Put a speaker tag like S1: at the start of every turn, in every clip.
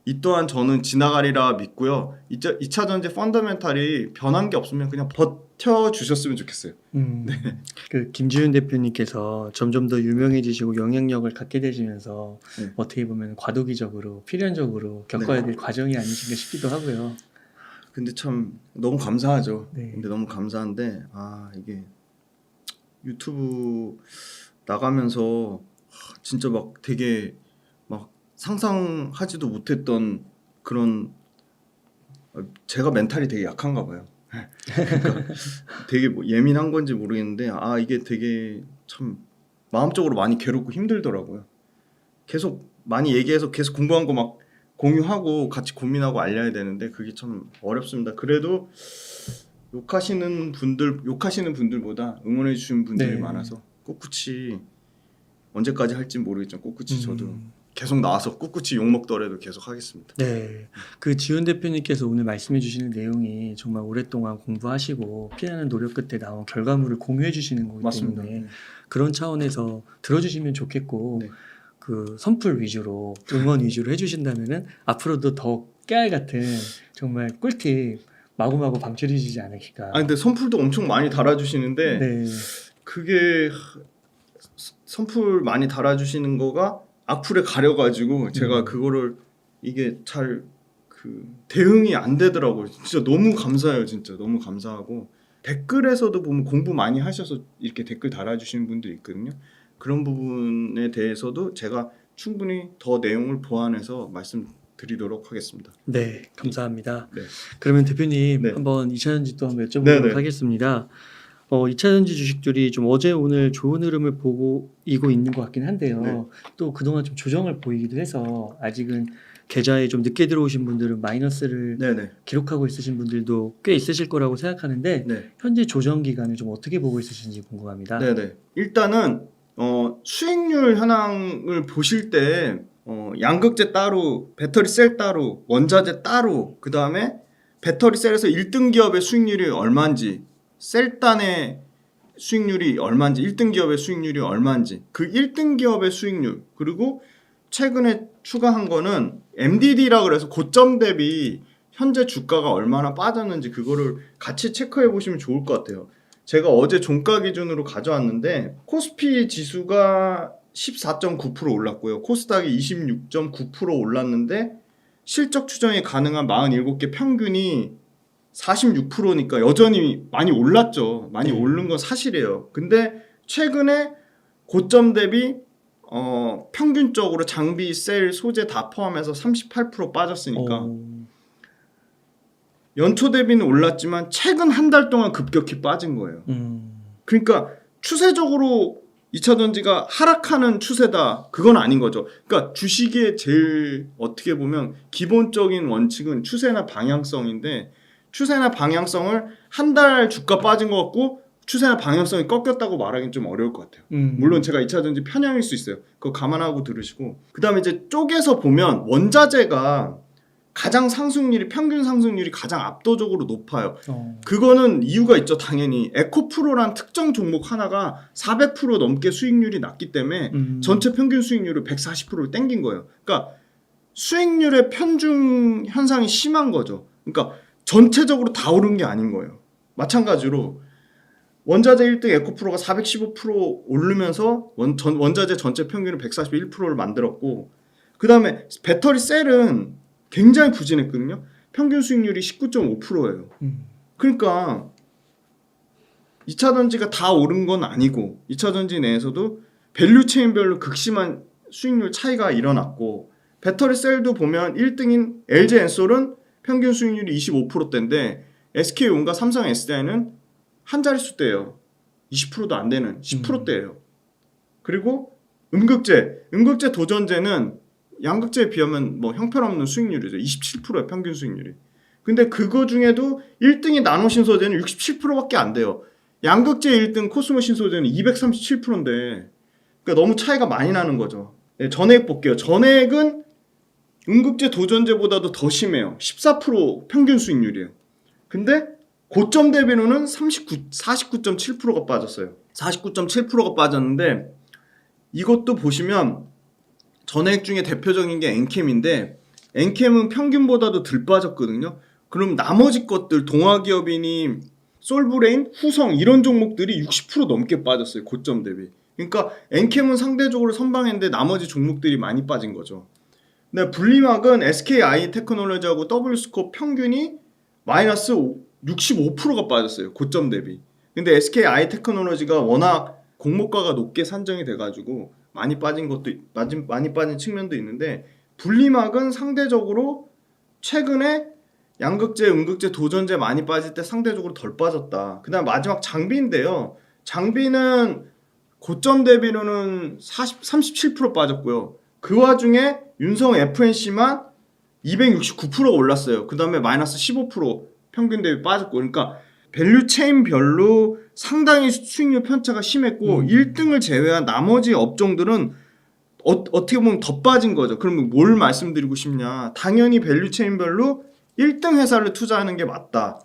S1: 이 또한 저는 지나가리라 믿고요. 2차 전지 펀더멘탈이 변한 게 없으면 그냥 버텨주셨으면 좋겠어요.
S2: 그 김지윤 대표님께서 점점 더 유명해지시고 영향력을 갖게 되시면서
S1: 네.
S2: 어떻게 보면 과도기적으로 필연적으로 겪어야 될 과정이 아니신가 싶기도 하고요.
S1: 근데 참 너무 감사하죠.
S2: 네.
S1: 근데 너무 감사한데 이게 유튜브 나가면서 진짜 막 되게 막 상상하지도 못했던 그런 제가 멘탈이 되게 약한가 봐요. 그러니까 되게 뭐 예민한 건지 모르겠는데 이게 되게 참 마음적으로 많이 괴롭고 힘들더라고요. 계속 많이 얘기해서 계속 공부한 거 막 공유하고 같이 고민하고 알려야 되는데 그게 참 어렵습니다. 그래도 욕하시는 분들보다 응원해 주시는 분들이
S2: 네.
S1: 많아서 꿋꿋이 언제까지 할지 모르겠지만 꿋꿋이 저도
S2: 음.
S1: 계속 나와서 꿋꿋이 욕 먹더라도 계속 하겠습니다.
S2: 네. 그 지훈 대표님께서 오늘 말씀해 주시는 내용이 정말 오랫동안 공부하시고 피나는 노력 끝에 나온 결과물을 공유해 주시는 거기
S1: 맞습니다.
S2: 때문에 그런 차원에서 들어주시면 좋겠고
S1: 네.
S2: 그 선풀 위주로 응원 위주로 해주신다면은 앞으로도 더 깨알 같은 정말 꿀팁 마구마구 방출해 주지 않을까.
S1: 근데 선풀도 엄청 많이 달아주시는데
S2: 네.
S1: 그게 선풀 많이 달아주시는 거가 악플에 가려가지고 제가 그거를 이게 잘 대응이 안 되더라고요. 진짜 너무 감사해요. 진짜 너무 감사하고 댓글에서도 보면 공부 많이 하셔서 이렇게 댓글 달아주시는 분들이 있거든요. 그런 부분에 대해서도 제가 충분히 더 내용을 보완해서 말씀드리도록 하겠습니다.
S2: 네, 감사합니다.
S1: 네.
S2: 그러면 대표님
S1: 네.
S2: 한번 2차전지 또 한번 여쭤보도록
S1: 네네.
S2: 하겠습니다. 2차전지 주식들이 좀 어제 오늘 좋은 흐름을 보이고 있는 것 같긴 한데요.
S1: 네.
S2: 또 그동안 좀 조정을 보이기도 해서 아직은 계좌에 좀 늦게 들어오신 분들은 마이너스를
S1: 네네.
S2: 기록하고 있으신 분들도 꽤 있으실 거라고 생각하는데
S1: 네.
S2: 현재 조정 기간을 좀 어떻게 보고 있으신지 궁금합니다.
S1: 네네. 일단은 수익률 현황을 보실 때 양극재 따로, 배터리 셀 따로, 원자재 따로, 그 다음에 배터리 셀에서 1등 기업의 수익률이 얼마인지, 셀단의 수익률이 얼마인지, 1등 기업의 수익률이 얼마인지, 그 1등 기업의 수익률, 그리고 최근에 추가한 거는 MDD라 그래서 고점 대비 현재 주가가 얼마나 빠졌는지 그거를 같이 체크해 보시면 좋을 것 같아요. 제가 어제 종가 기준으로 가져왔는데 코스피 지수가 14.9% 올랐고요. 코스닥이 26.9% 올랐는데 실적 추정이 가능한 47개 평균이 46%니까 여전히 많이 올랐죠. 많이 오른 건 사실이에요. 근데 최근에 고점 대비 평균적으로 장비, 셀, 소재 다 포함해서 38% 빠졌으니까 연초 대비는 올랐지만 최근 한 달 동안 급격히 빠진 거예요. 그러니까 추세적으로 2차 전지가 하락하는 추세다. 그건 아닌 거죠. 그러니까 주식의 제일 어떻게 보면 기본적인 원칙은 추세나 방향성인데 추세나 방향성을 한 달 주가 빠진 것 같고 추세나 방향성이 꺾였다고 말하기는 좀 어려울 것 같아요. 물론 제가 2차 전지 편향일 수 있어요. 그거 감안하고 들으시고 그 다음에 이제 쪼개서 보면 원자재가 가장 상승률이 평균 상승률이 가장 압도적으로 높아요. 그거는 이유가 있죠. 당연히 에코프로란 특정 종목 하나가 400% 넘게 수익률이 났기 때문에 전체 평균 수익률을 140%를 땡긴 거예요. 그러니까 수익률의 편중 현상이 심한 거죠. 그러니까 전체적으로 다 오른 게 아닌 거예요. 마찬가지로 원자재 1등 에코프로가 415% 오르면서 원자재 전체 평균은 141%를 만들었고 그 다음에 배터리 셀은 굉장히 부진했거든요. 평균 수익률이 19.5%예요. 그러니까 2차 전지가 다 오른 건 아니고 2차 전지 내에서도 밸류 체인별로 극심한 수익률 차이가 일어났고 배터리 셀도 보면 1등인 LG 엔솔은 평균 수익률이 25%대인데 SK온과 삼성 SDI는 한 자릿수대예요. 20%도 안 되는 10%대예요. 그리고 음극재 도전재는 양극재에 비하면 뭐 형편없는 수익률이죠. 27%의 평균 수익률이. 근데 그거 중에도 1등이 나노신소재는 67%밖에 안 돼요. 양극재 1등 코스모 신소재는 237%인데 그러니까 너무 차이가 많이 나는 거죠. 네, 전해액 볼게요. 전해액은 음극재 도전재보다도 더 심해요. 14% 평균 수익률이에요. 근데 고점 대비로는 49.7%가 빠졌어요. 49.7%가 빠졌는데 이것도 보시면 전액 중에 대표적인 게 엔캠인데 엔캠은 평균보다도 덜 빠졌거든요. 그럼 나머지 것들 동아기업이니 솔브레인, 후성 이런 종목들이 60% 넘게 빠졌어요. 고점 대비. 그러니까 엔캠은 상대적으로 선방했는데 나머지 종목들이 많이 빠진 거죠. 근데 분리막은 SKI 테크놀로지하고 W스코 평균이 마이너스 65%가 빠졌어요. 고점 대비. 근데 SKI 테크놀로지가 워낙 공모가가 높게 산정이 돼가지고 많이 빠진 측면도 있는데 분리막은 상대적으로 최근에 양극재, 음극재, 도전재 많이 빠질 때 상대적으로 덜 빠졌다. 그 다음 마지막 장비인데요. 장비는 고점 대비로는 37% 빠졌고요. 그 와중에 윤성 FNC만 269%가 올랐어요. 그 다음에 마이너스 15% 평균 대비 빠졌고, 그러니까 밸류 체인별로 상당히 수익률 편차가 심했고 1등을 제외한 나머지 업종들은 어떻게 보면 더 빠진 거죠. 그러면 뭘 말씀드리고 싶냐? 당연히 밸류 체인별로 1등 회사를 투자하는 게 맞다.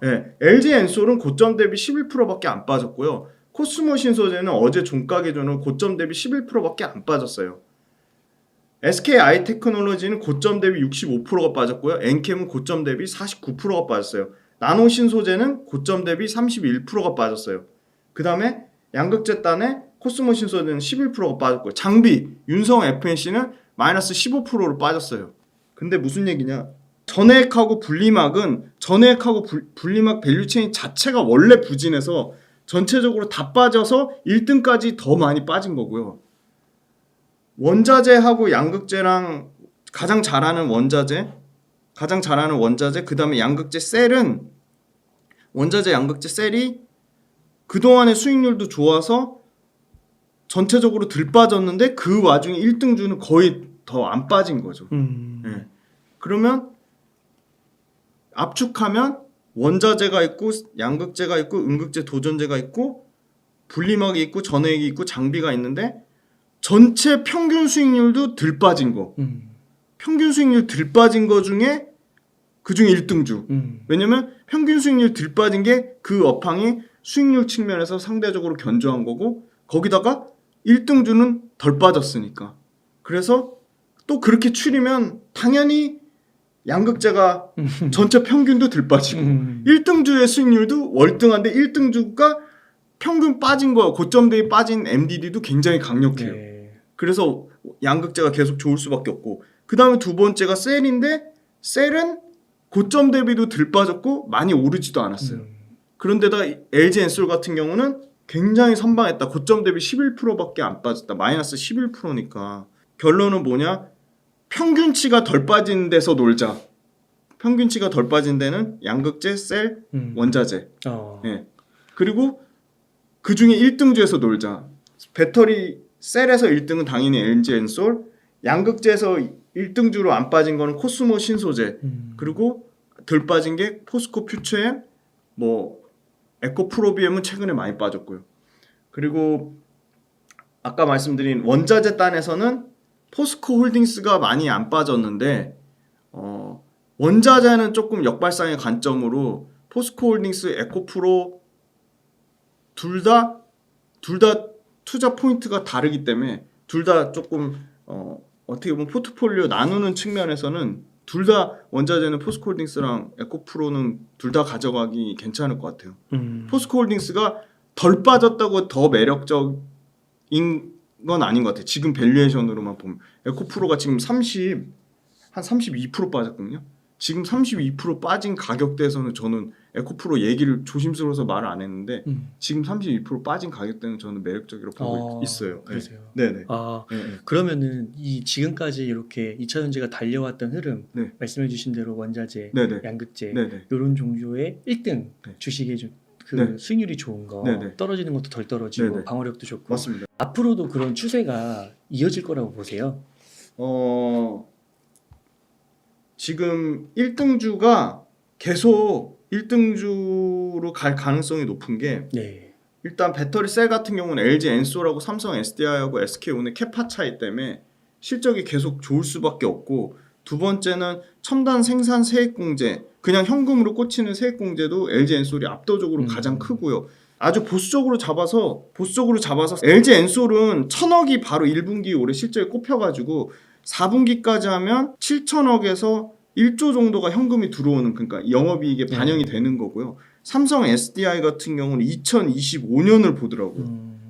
S1: 네, LG 엔솔은 고점 대비 11%밖에 안 빠졌고요. 코스모 신소재는 어제 종가 기준으로 고점 대비 11%밖에 안 빠졌어요. SKI 테크놀로지는 고점 대비 65%가 빠졌고요. 엔캠은 고점 대비 49%가 빠졌어요. 나노 신소재는 고점 대비 31%가 빠졌어요. 그 다음에 양극재단의 코스모 신소재는 11%가 빠졌고요. 장비, 윤성 FNC는 마이너스 15%로 빠졌어요. 근데 무슨 얘기냐? 전해액하고 분리막은 전해액하고 분리막 밸류체인 자체가 원래 부진해서 전체적으로 다 빠져서 1등까지 더 많이 빠진 거고요. 원자재하고 양극재랑 가장 잘하는 원자재, 그 다음에 양극재 셀은 원자재 양극재 셀이 그동안의 수익률도 좋아서 전체적으로 덜 빠졌는데 그 와중에 1등주는 거의 더 안 빠진 거죠. 네. 그러면 압축하면 원자재가 있고 양극재가 있고 음극재 도전재가 있고 분리막이 있고 전해액이 있고 장비가 있는데 전체 평균 수익률도 덜 빠진 거. 평균 수익률 덜 빠진 거 중에 그중에 1등주. 왜냐면 평균 수익률 덜 빠진 게 그 업황이 수익률 측면에서 상대적으로 견조한 거고 거기다가 1등주는 덜 빠졌으니까. 그래서 또 그렇게 추리면 당연히 양극재가 전체 평균도 덜 빠지고 1등주의 수익률도 월등한데 1등주가 평균 빠진 거 고점 대비 빠진 MDD도 굉장히 강력해요. 네. 그래서 양극재가 계속 좋을 수밖에 없고 그 다음에 두 번째가 셀인데 셀은 고점 대비도 덜 빠졌고 많이 오르지도 않았어요. 그런데다 LG 엔솔 같은 경우는 굉장히 선방했다. 고점 대비 11%밖에 안 빠졌다. 마이너스 11%니까 결론은 뭐냐? 평균치가 덜 빠진 데서 놀자. 평균치가 덜 빠진 데는 양극재, 셀, 원자재. 네. 그리고 그 중에 1등주에서 놀자. 배터리 셀에서 1등은 당연히 LG 엔솔, 양극재에서 1등주로 안 빠진 거는 코스모 신소재, 그리고 덜 빠진 게 포스코 퓨처엠, 뭐 에코프로비엠은 최근에 많이 빠졌고요. 그리고 아까 말씀드린 원자재 단에서는 포스코 홀딩스가 많이 안 빠졌는데 원자재는 조금 역발상의 관점으로 포스코 홀딩스, 에코프로 둘 다 투자 포인트가 다르기 때문에 둘 다 조금 어떻게 보면 포트폴리오 나누는 측면에서는 둘 다 원자재는 포스코홀딩스랑 에코프로는 둘 다 가져가기 괜찮을 것 같아요. 포스코홀딩스가 덜 빠졌다고 더 매력적인 건 아닌 것 같아요. 지금 밸류에이션으로만 보면 에코프로가 지금 32% 빠졌거든요. 지금 32% 빠진 가격대에서는 저는 에코프로 얘기를 조심스러워서 말을 안 했는데 지금 32% 빠진 가격대는 저는 매력적이라고 보고 있어요.
S2: 그러세요.
S1: 네네.
S2: 네네. 그러면은 이 지금까지 이렇게 2차전지가 달려왔던 흐름,
S1: 네.
S2: 말씀해주신 대로 원자재,
S1: 네네.
S2: 양극재
S1: 네네.
S2: 이런 종류의 1등
S1: 네.
S2: 주식의 그
S1: 네.
S2: 수익률이 좋은 거,
S1: 네네.
S2: 떨어지는 것도 덜 떨어지고
S1: 네네.
S2: 방어력도 좋고.
S1: 맞습니다.
S2: 앞으로도 그런 추세가 이어질 거라고 보세요?
S1: 지금 1등주가 계속 1등주로 갈 가능성이 높은 게
S2: 네.
S1: 일단 배터리 셀 같은 경우는 LG 엔솔하고 삼성 SDI하고 SK온의 캐파 차이 때문에 실적이 계속 좋을 수밖에 없고 두 번째는 첨단 생산 세액공제 그냥 현금으로 꽂히는 세액공제도 LG 엔솔이 압도적으로 가장 크고요. 아주 보수적으로 잡아서 LG 엔솔은 1,000억이 바로 1분기 올해 실적에 꼽혀가지고 4분기까지 하면 7천억에서 1조 정도가 현금이 들어오는, 그러니까 영업이익에 반영이 되는 거고요. 삼성 SDI 같은 경우는 2025년을 보더라고요.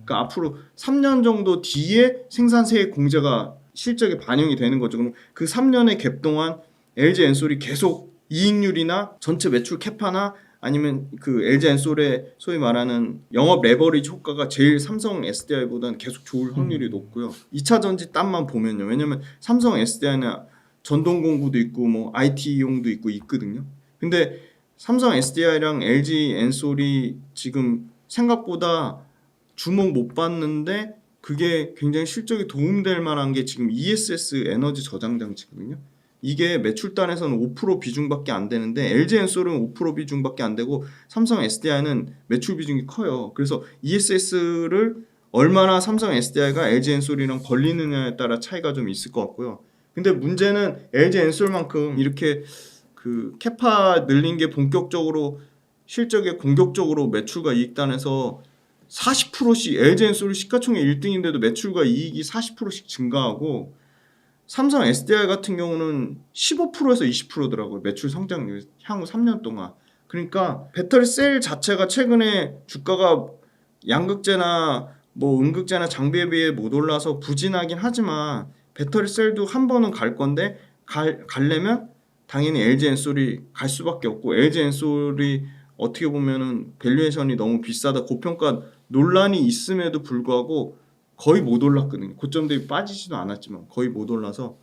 S1: 그러니까 앞으로 3년 정도 뒤에 생산세액 공제가 실적에 반영이 되는 거죠. 그럼 그 3년의 갭 동안 LG 엔솔이 계속 이익률이나 전체 매출 캐파나 아니면 그 LG 엔솔의 소위 말하는 영업 레버리지 효과가 제일 삼성 SDI보다는 계속 좋을 확률이 높고요. 2차 전지 땀만 보면요. 왜냐면 삼성 SDI는 전동 공구도 있고 뭐 IT용도 있고 있거든요. 근데 삼성 SDI랑 LG 엔솔이 지금 생각보다 주목 못 받는데 그게 굉장히 실적에 도움될 만한 게 지금 ESS 에너지 저장 장치거든요. 이게 매출단에서는 5% 비중밖에 안 되는데 LG 엔솔은 5% 비중밖에 안 되고 삼성 SDI는 매출 비중이 커요. 그래서 ESS를 얼마나 삼성 SDI가 LG 엔솔이랑 벌리느냐에 따라 차이가 좀 있을 것 같고요. 근데 문제는 LG 엔솔만큼 이렇게 그 캐파 늘린 게 본격적으로 실적에 공격적으로 매출과 이익단에서 40%씩 LG 엔솔이 시가총액 1등인데도 매출과 이익이 40%씩 증가하고 삼성 SDI 같은 경우는 15%에서 20%더라고요. 매출 성장률 향후 3년 동안. 그러니까 배터리 셀 자체가 최근에 주가가 양극재나 뭐 음극재나 장비에 비해 못 올라서 부진하긴 하지만 배터리 셀도 한 번은 갈 건데 가려면 당연히 LG 엔솔이 갈 수밖에 없고 LG 엔솔이 어떻게 보면은 밸류에이션이 너무 비싸다 고평가 논란이 있음에도 불구하고 거의 못 올랐거든요. 고점 대비 빠지지도 않았지만 거의 못 올라서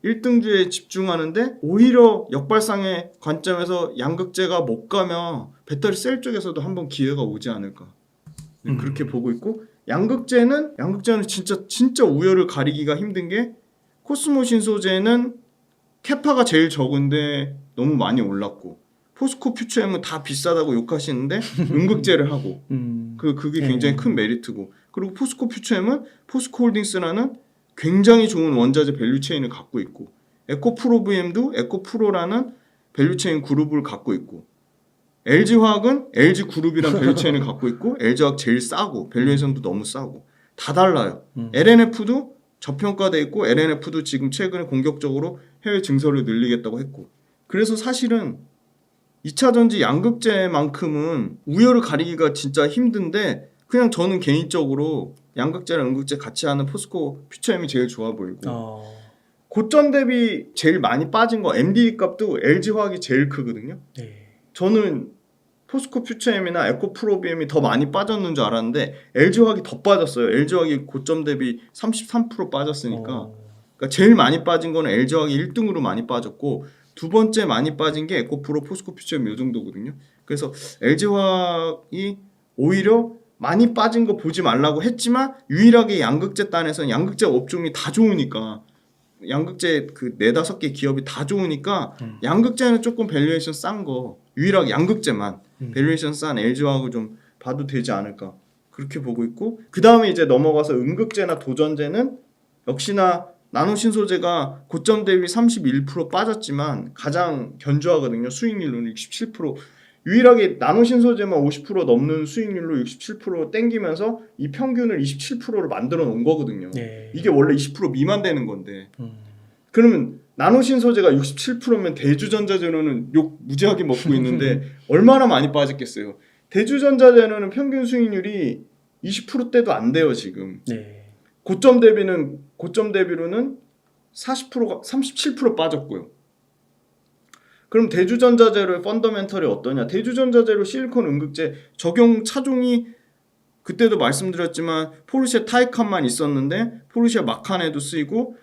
S1: 1등주에 집중하는데 오히려 역발상의 관점에서 양극재가 못 가면 배터리 셀 쪽에서도 한번 기회가 오지 않을까 그렇게 보고 있고 양극재는 진짜 우열을 가리기가 힘든 게 코스모 신소재는 캐파가 제일 적은데 너무 많이 올랐고 포스코 퓨처엠은 다 비싸다고 욕하시는데 음극재를 하고 그게 굉장히 큰 메리트고 그리고 포스코 퓨처엠은 포스코 홀딩스라는 굉장히 좋은 원자재 밸류체인을 갖고 있고 에코프로비엠도 에코프로라는 밸류체인 그룹을 갖고 있고 LG화학은 LG그룹이라는 밸류체인을 갖고 있고 LG화학 제일 싸고 밸류에이션도 너무 싸고 다 달라요. LNF도 저평가돼 있고 LNF도 지금 최근에 공격적으로 해외 증설을 늘리겠다고 했고 그래서 사실은 2차 전지 양극재만큼은 우열을 가리기가 진짜 힘든데 그냥 저는 개인적으로 양극재랑 음극재 같이 하는 포스코 퓨처엠이 제일 좋아 보이고 고점 대비 제일 많이 빠진 거 MDD 값도 LG화학이 제일 크거든요. 저는 포스코 퓨처엠이나 에코프로비엠이 더 많이 빠졌는 줄 알았는데 LG화학이 더 빠졌어요. LG화학이 고점 대비 33% 빠졌으니까 그러니까 제일 많이 빠진 거는 LG화학이 1등으로 많이 빠졌고 두 번째 많이 빠진 게 에코프로, 포스코 퓨처엠 이 정도거든요. 그래서 LG화학이 오히려 많이 빠진 거 보지 말라고 했지만 유일하게 양극재 단에서는 양극재 업종이 다 좋으니까 양극재 그 4-5개 기업이 다 좋으니까 양극재는 조금 밸류에이션 싼 거 유일하게 양극재만 밸류에이션 싼 LG화학을 좀 봐도 되지 않을까 그렇게 보고 있고 그 다음에 이제 넘어가서 음극재나 도전재는 역시나 나노신소재가 고점 대비 31% 빠졌지만 가장 견조하거든요. 수익률로는 67%. 유일하게 나노신소재만 50% 넘는 수익률로 67% 땡기면서 이 평균을 27%로 만들어 놓은 거거든요. 이게 원래 20% 미만 되는 건데. 그러면 나노신소재가 67%면 대주전자재료는 욕 무지하게 먹고 있는데 얼마나 많이 빠졌겠어요. 대주전자재료는 평균 수익률이 20%대도 안 돼요 지금. 고점 대비로는 40%가 37% 빠졌고요. 그럼 대주전자재료의 펀더멘털이 어떠냐? 대주전자재료 실리콘 음극재 적용 차종이 그때도 말씀드렸지만 포르쉐 타이칸만 있었는데 포르쉐 마칸에도 쓰이고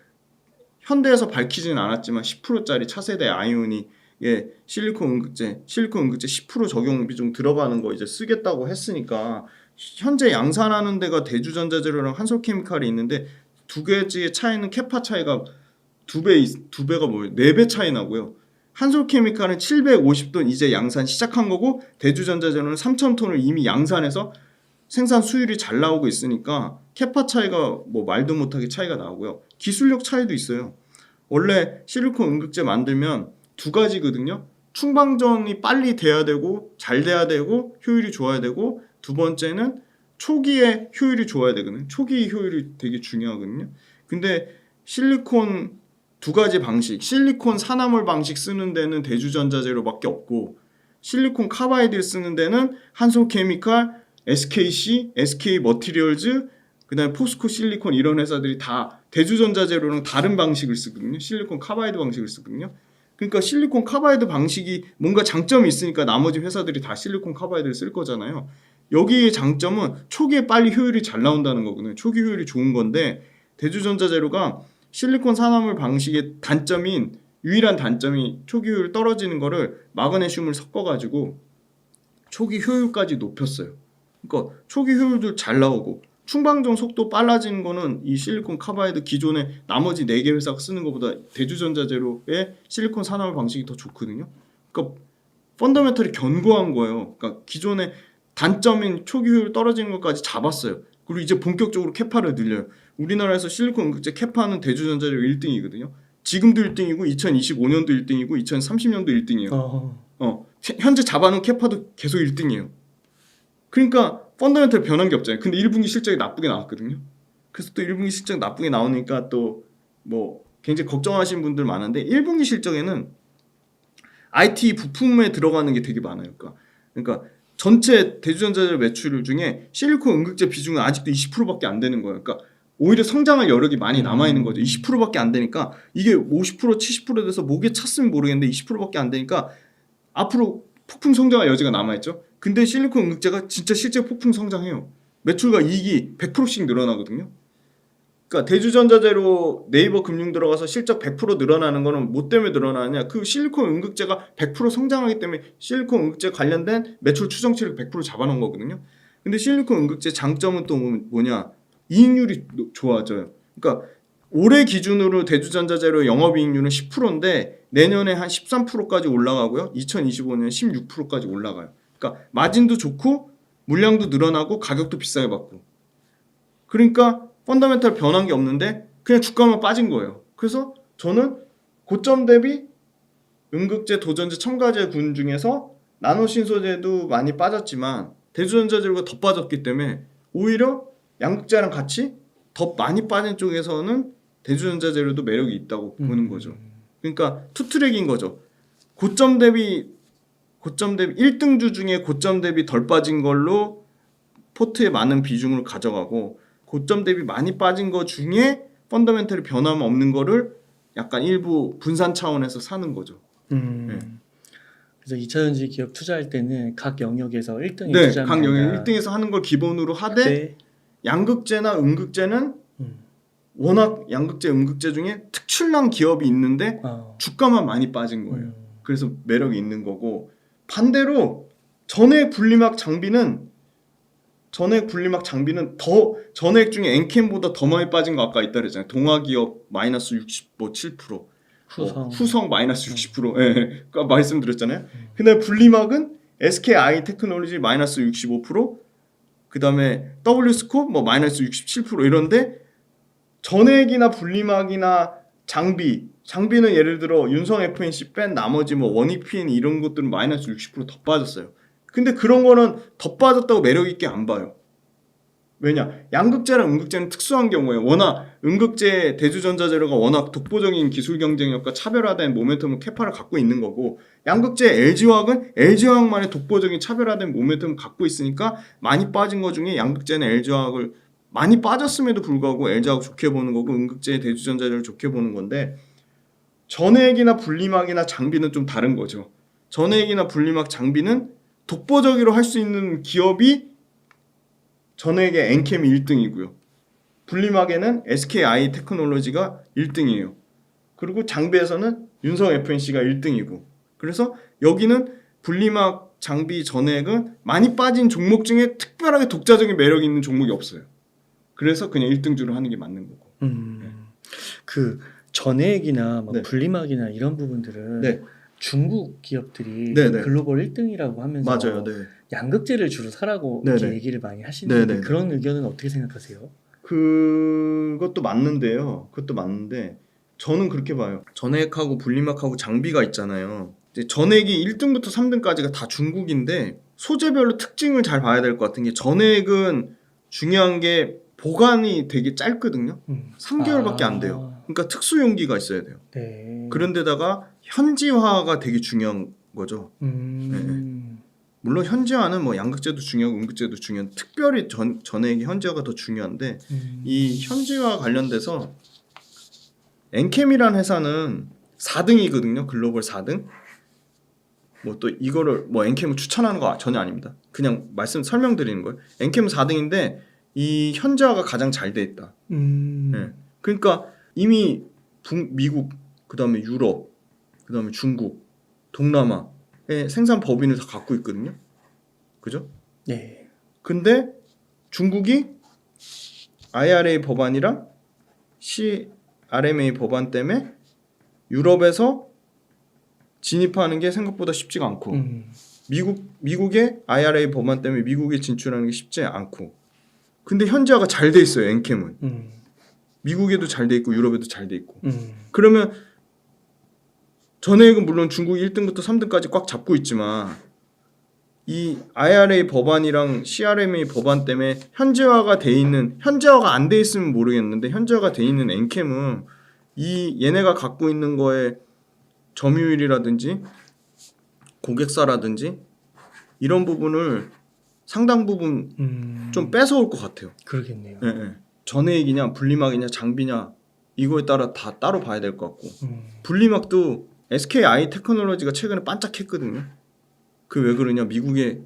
S1: 현대에서 밝히진 않았지만 10%짜리 차세대 아이오닉 실리콘 음극재 10% 적용 비중 들어가는 거 이제 쓰겠다고 했으니까 현재 양산하는 데가 대주전자재료랑 한솔케미칼이 있는데 두 개의 차이는 캐파 차이가 두 배가 뭐예요? 4배 차이 나고요. 한솔케미칼은 750톤 이제 양산 시작한 거고 대주전자재료는 3,000톤을 이미 양산해서 생산 수율이 잘 나오고 있으니까 캐파 차이가 뭐 말도 못하게 차이가 나오고요. 기술력 차이도 있어요. 원래 실리콘 음극재 만들면 두 가지거든요. 충방전이 빨리 돼야 되고 잘 돼야 되고 효율이 좋아야 되고 두 번째는 초기에 효율이 좋아야 되거든요. 초기 효율이 되게 중요하거든요. 근데 실리콘 두 가지 방식, 실리콘 산화물 방식 쓰는 데는 대주전자재료밖에 없고 실리콘 카바이드를 쓰는 데는 한솔케미칼, SKC, SK머티리얼즈, 그다음에 포스코 실리콘 이런 회사들이 다 대주전자재료랑 다른 방식을 쓰거든요. 실리콘 카바이드 방식을 쓰거든요. 그러니까 실리콘 카바이드 방식이 뭔가 장점이 있으니까 나머지 회사들이 다 실리콘 카바이드를 쓸 거잖아요. 여기의 장점은 초기에 빨리 효율이 잘 나온다는 거거든요. 초기 효율이 좋은 건데 대주전자재료가 실리콘 산화물 방식의 단점인 유일한 단점이 초기 효율 떨어지는 거를 마그네슘을 섞어가지고 초기 효율까지 높였어요. 그러니까 초기 효율도 잘 나오고 충방전 속도 빨라지는 거는 이 실리콘 카바이드 기존의 나머지 4개 회사가 쓰는 것보다 대주전자재료의 실리콘 산화물 방식이 더 좋거든요. 그러니까 펀더멘털이 견고한 거예요. 그러니까 기존의 단점인 초기 효율 떨어지는 것까지 잡았어요. 그리고 이제 본격적으로 캐파를 늘려요. 우리나라에서 실리콘 응급제 캐파는 대주전자재료 1등이거든요. 지금도 1등이고 2025년도 1등이고 2030년도 1등이에요. 현재 잡아놓은 캐파도 계속 1등이에요. 그러니까 펀더멘털 변한 게 없잖아요. 근데 1분기 실적이 나쁘게 나왔거든요. 그래서 또 1분기 실적 나쁘게 나오니까 또 뭐 굉장히 걱정하시는 분들 많은데 1분기 실적에는 IT 부품에 들어가는 게 되게 많아요. 그러니까 전체 대주전자재료 매출 중에 실리콘 응급제 비중은 아직도 20%밖에 안 되는 거예요. 그러니까 오히려 성장할 여력이 많이 남아있는 거죠. 20%밖에 안 되니까 이게 50% 70% 돼서 목에 찼으면 모르겠는데 20%밖에 안 되니까 앞으로 폭풍 성장할 여지가 남아있죠. 근데 실리콘 응급제가 진짜 실제 폭풍 성장해요. 매출과 이익이 100%씩 늘어나거든요. 그러니까 대주전자재료 네이버 금융 들어가서 실적 100% 늘어나는 거는 뭐 때문에 늘어나느냐? 그 실리콘 응급제가 100% 성장하기 때문에 실리콘 응급제 관련된 매출 추정치를 100% 잡아놓은 거거든요. 근데 실리콘 응급제 장점은 또 뭐냐? 이익률이 좋아져요. 그러니까 올해 기준으로 대주전자재료 영업이익률은 10%인데 내년에 한 13%까지 올라가고요. 2025년에 16%까지 올라가요. 그러니까 마진도 좋고 물량도 늘어나고 가격도 비싸게 받고. 그러니까 펀더멘털 변한 게 없는데 그냥 주가만 빠진 거예요. 그래서 저는 고점 대비 응급제, 도전제, 첨가제 군 중에서 나노신소제도 많이 빠졌지만 대주전자재료가 더 빠졌기 때문에 오히려 양극재랑 같이 더 많이 빠진 쪽에서는 대주전자재료도 매력이 있다고 보는 거죠. 그러니까 투트랙인 거죠. 고점 대비 1등주 중에 고점 대비 덜 빠진 걸로 포트에 많은 비중을 가져가고 고점 대비 많이 빠진 거 중에 펀더멘털이 변함 없는 거를 약간 일부 분산 차원에서 사는 거죠.
S2: 네. 그래서 2차전지 기업 투자할 때는 각 영역에서 1등에
S1: 네,
S2: 투자하면
S1: 각 영역
S2: 된다.
S1: 1등에서 하는 걸 기본으로 하되
S2: 네.
S1: 양극재나 음극재는 워낙 양극재, 음극재 중에 특출난 기업이 있는데 주가만 많이 빠진 거예요. 그래서 매력이 있는 거고 반대로 전액 분리막 장비는 더 전액 중에 엔캠보다 더 많이 빠진 거 아까 있다 그랬잖아요. 동아기업 마이너스 67%, 후성 마이너스 60%, 예, 말씀드렸잖아요. 근데 분리막은 SKI 테크놀로지 마이너스 65%, 그 다음에 W스콥 뭐 마이너스 67% 이런데 전액이나 분리막이나 장비는 예를 들어 윤성 FNC 뺀 나머지 뭐 원익PN 이런 것들은 마이너스 60%더 빠졌어요. 근데 그런 거는 더 빠졌다고 매력 있게 안 봐요. 왜냐? 양극재랑 음극재는 특수한 경우에 워낙 음극재 대주전자재료가 워낙 독보적인 기술 경쟁력과 차별화된 모멘텀을 캐파를 갖고 있는 거고 양극재 LG화학은 LG화학만의 독보적인 차별화된 모멘텀을 갖고 있으니까 많이 빠진 거 중에 양극재는 LG화학을 많이 빠졌음에도 불구하고 LG화학 좋게 보는 거고 음극재 대주전자재료를 좋게 보는 건데 전액이나 분리막이나 장비는 좀 다른 거죠. 전액이나 분리막 장비는 독보적으로 할 수 있는 기업이 전액의 엔캠이 1등이고요. 분리막에는 SKI 테크놀로지가 1등이에요. 그리고 장비에서는 윤성 FNC가 1등이고. 그래서 여기는 분리막 장비 전액은 많이 빠진 종목 중에 특별하게 독자적인 매력이 있는 종목이 없어요. 그래서 그냥 1등주를 하는 게 맞는 거고.
S2: 그 전액이나 막
S1: 네.
S2: 분리막이나 이런 부분들은
S1: 네.
S2: 중국 기업들이
S1: 네네.
S2: 글로벌 1등이라고 하면서
S1: 맞아요. 네.
S2: 양극재를 주로 사라고
S1: 네네.
S2: 이렇게 얘기를 많이 하시는데
S1: 네네.
S2: 그런 의견은 어떻게 생각하세요?
S1: 그것도 맞는데요. 그것도 맞는데 저는 그렇게 봐요. 전액하고 분리막하고 장비가 있잖아요. 이제 전액이 1등부터 3등까지가 다 중국인데 소재별로 특징을 잘 봐야 될 것 같은 게 전액은 중요한 게 보관이 되게 짧거든요. 3개월밖에 안 돼요. 그러니까 특수 용기가 있어야 돼요.
S2: 네.
S1: 그런데다가 현지화가 되게 중요한 거죠. 물론 현지화는 뭐 양극재도 중요하고 음극재도 중요한 특별히 전액의 현지화가 더 중요한데 이 현지화 관련돼서 엔캠이라는 회사는 4등이거든요. 글로벌 4등. 뭐 또 이거를 뭐 엔캠을 추천하는 거 전혀 아닙니다. 그냥 설명드리는 거예요. 엔캠은 4등인데 이 현지화가 가장 잘 돼 있다. 네. 그러니까 이미 미국, 그다음에 유럽, 그다음에 중국, 동남아의 생산 법인을 다 갖고 있거든요. 그죠?
S2: 네.
S1: 근데 중국이 IRA 법안이랑 CRMA 법안 때문에 유럽에서 진입하는 게 생각보다 쉽지가 않고 미국의 IRA 법안 때문에 미국에 진출하는 게 쉽지 않고 근데 현지화가 잘 돼 있어요. 엔캠은 미국에도 잘 돼 있고 유럽에도 잘 돼 있고 그러면 전액은 물론 중국 1등부터 3등까지 꽉 잡고 있지만 이 IRA 법안이랑 CRMA 법안 때문에 현지화가 안 돼 있으면 모르겠는데 현지화가 돼 있는 엔캠은 얘네가 갖고 있는 거에 점유율이라든지 고객사라든지 이런 부분을 상당 부분 좀 뺏어올 것 같아요.
S2: 그러겠네요.
S1: 네. 전해액이냐 분리막이냐 장비냐 이거에 따라 다 따로 봐야 될 것 같고 분리막도 SKI 테크놀로지가 최근에 반짝했거든요. 그 왜 그러냐 미국의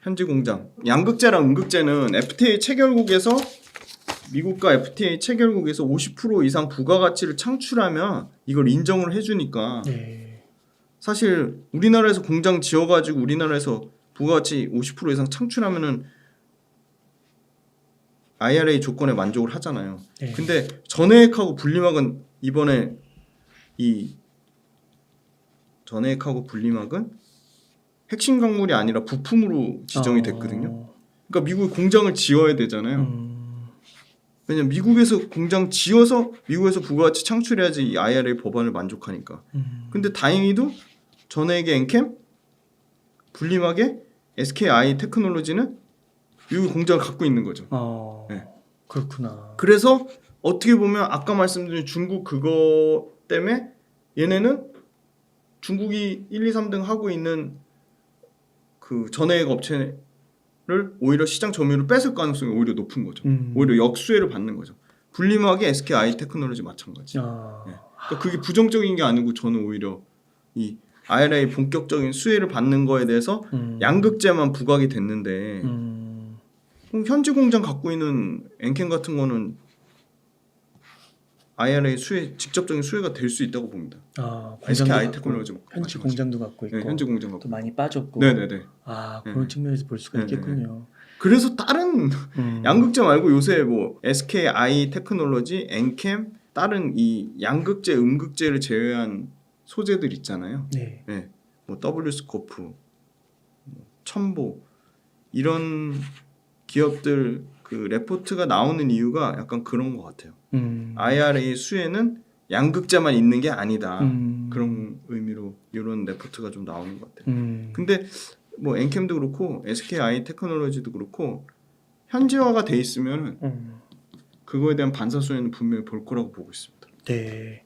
S1: 현지 공장 양극재랑 음극재는 FTA 체결국에서 미국과 FTA 체결국에서 50% 이상 부가가치를 창출하면 이걸 인정을 해주니까
S2: 네.
S1: 사실 우리나라에서 공장 지어가지고 우리나라에서 부가가치 50% 이상 창출하면은 IRA 조건에 만족을 하잖아요.
S2: 네.
S1: 근데 전해액하고 분리막은 이번에 이 전해액하고 분리막은 핵심 광물이 아니라 부품으로 지정이 됐거든요. 그러니까 미국에 공장을 지어야 되잖아요. 왜냐면 미국에서 공장 지어서 미국에서 부가가치 창출해야지 이 IRA 법안을 만족하니까. 근데 다행히도 전액의 엔캠, 분리막의 SKI 테크놀로지는 미국 공장을 갖고 있는 거죠.
S2: 네. 그렇구나.
S1: 그래서 어떻게 보면 아까 말씀드린 중국 그거 때문에 얘네는 중국이 1, 2, 3등 하고 있는 그 전액 업체를 오히려 시장 점유율을 뺏을 가능성이 오히려 높은 거죠. 오히려 역수혜를 받는 거죠. 분리막의 SKI 테크놀로지 마찬가지. 네. 그러니까 그게 부정적인 게 아니고 저는 오히려 이 IRA 본격적인 수혜를 받는 거에 대해서 양극재만 부각이 됐는데 현지 공장 갖고 있는 엔캠 같은 거는 IRA 직접적인 수혜가 될 수 있다고 봅니다. SKI 테크놀로지
S2: 현지 공장도 갖고 있고
S1: 네, 현지 공장 갖고
S2: 또 많이 빠졌고
S1: 네네네.
S2: 그런 측면에서 볼 수가 있겠군요.
S1: 그래서 다른 양극재 말고 요새 뭐 SKI 테크놀로지, 엔캠 다른 이 양극재, 음극재를 제외한 소재들 있잖아요.
S2: 네.
S1: 네. 뭐 W스코프, 첨보 이런 기업들 그 레포트가 나오는 이유가 약간 그런 것 같아요. IRA 수혜는 양극재만 있는 게 아니다. 그런 의미로 이런 레포트가 좀 나오는 것 같아요. 근데 뭐 엔캠도 그렇고 SKI 테크놀로지도 그렇고 현지화가 돼 있으면 그거에 대한 반사 수혜는 분명히 볼 거라고 보고 있습니다.
S2: 네.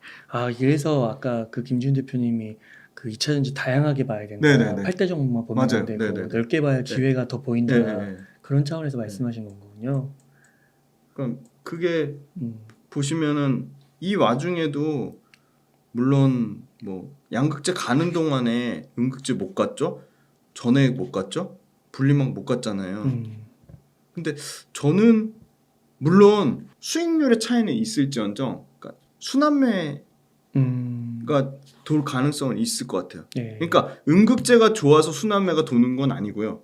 S2: 그래서 아까 그 김지훈 대표님이 그 2차전지 다양하게 봐야 된다.
S1: 네네네.
S2: 8대 종목만 보면 안 되고
S1: 네네네.
S2: 넓게 봐야 기회가 더 보인다.
S1: 네네네.
S2: 그런 차원에서 말씀하신 거군요.
S1: 그러니까 그게 보시면은 이 와중에도 물론 뭐 양극재 가는 동안에 음극재 못 갔죠? 전액 못 갔죠? 분리막 못 갔잖아요. 근데 저는 물론 수익률의 차이는 있을지언정 그러니까 순환매가 돌 가능성은 있을 것 같아요.
S2: 네.
S1: 그러니까 음극재가 좋아서 순환매가 도는 건 아니고요.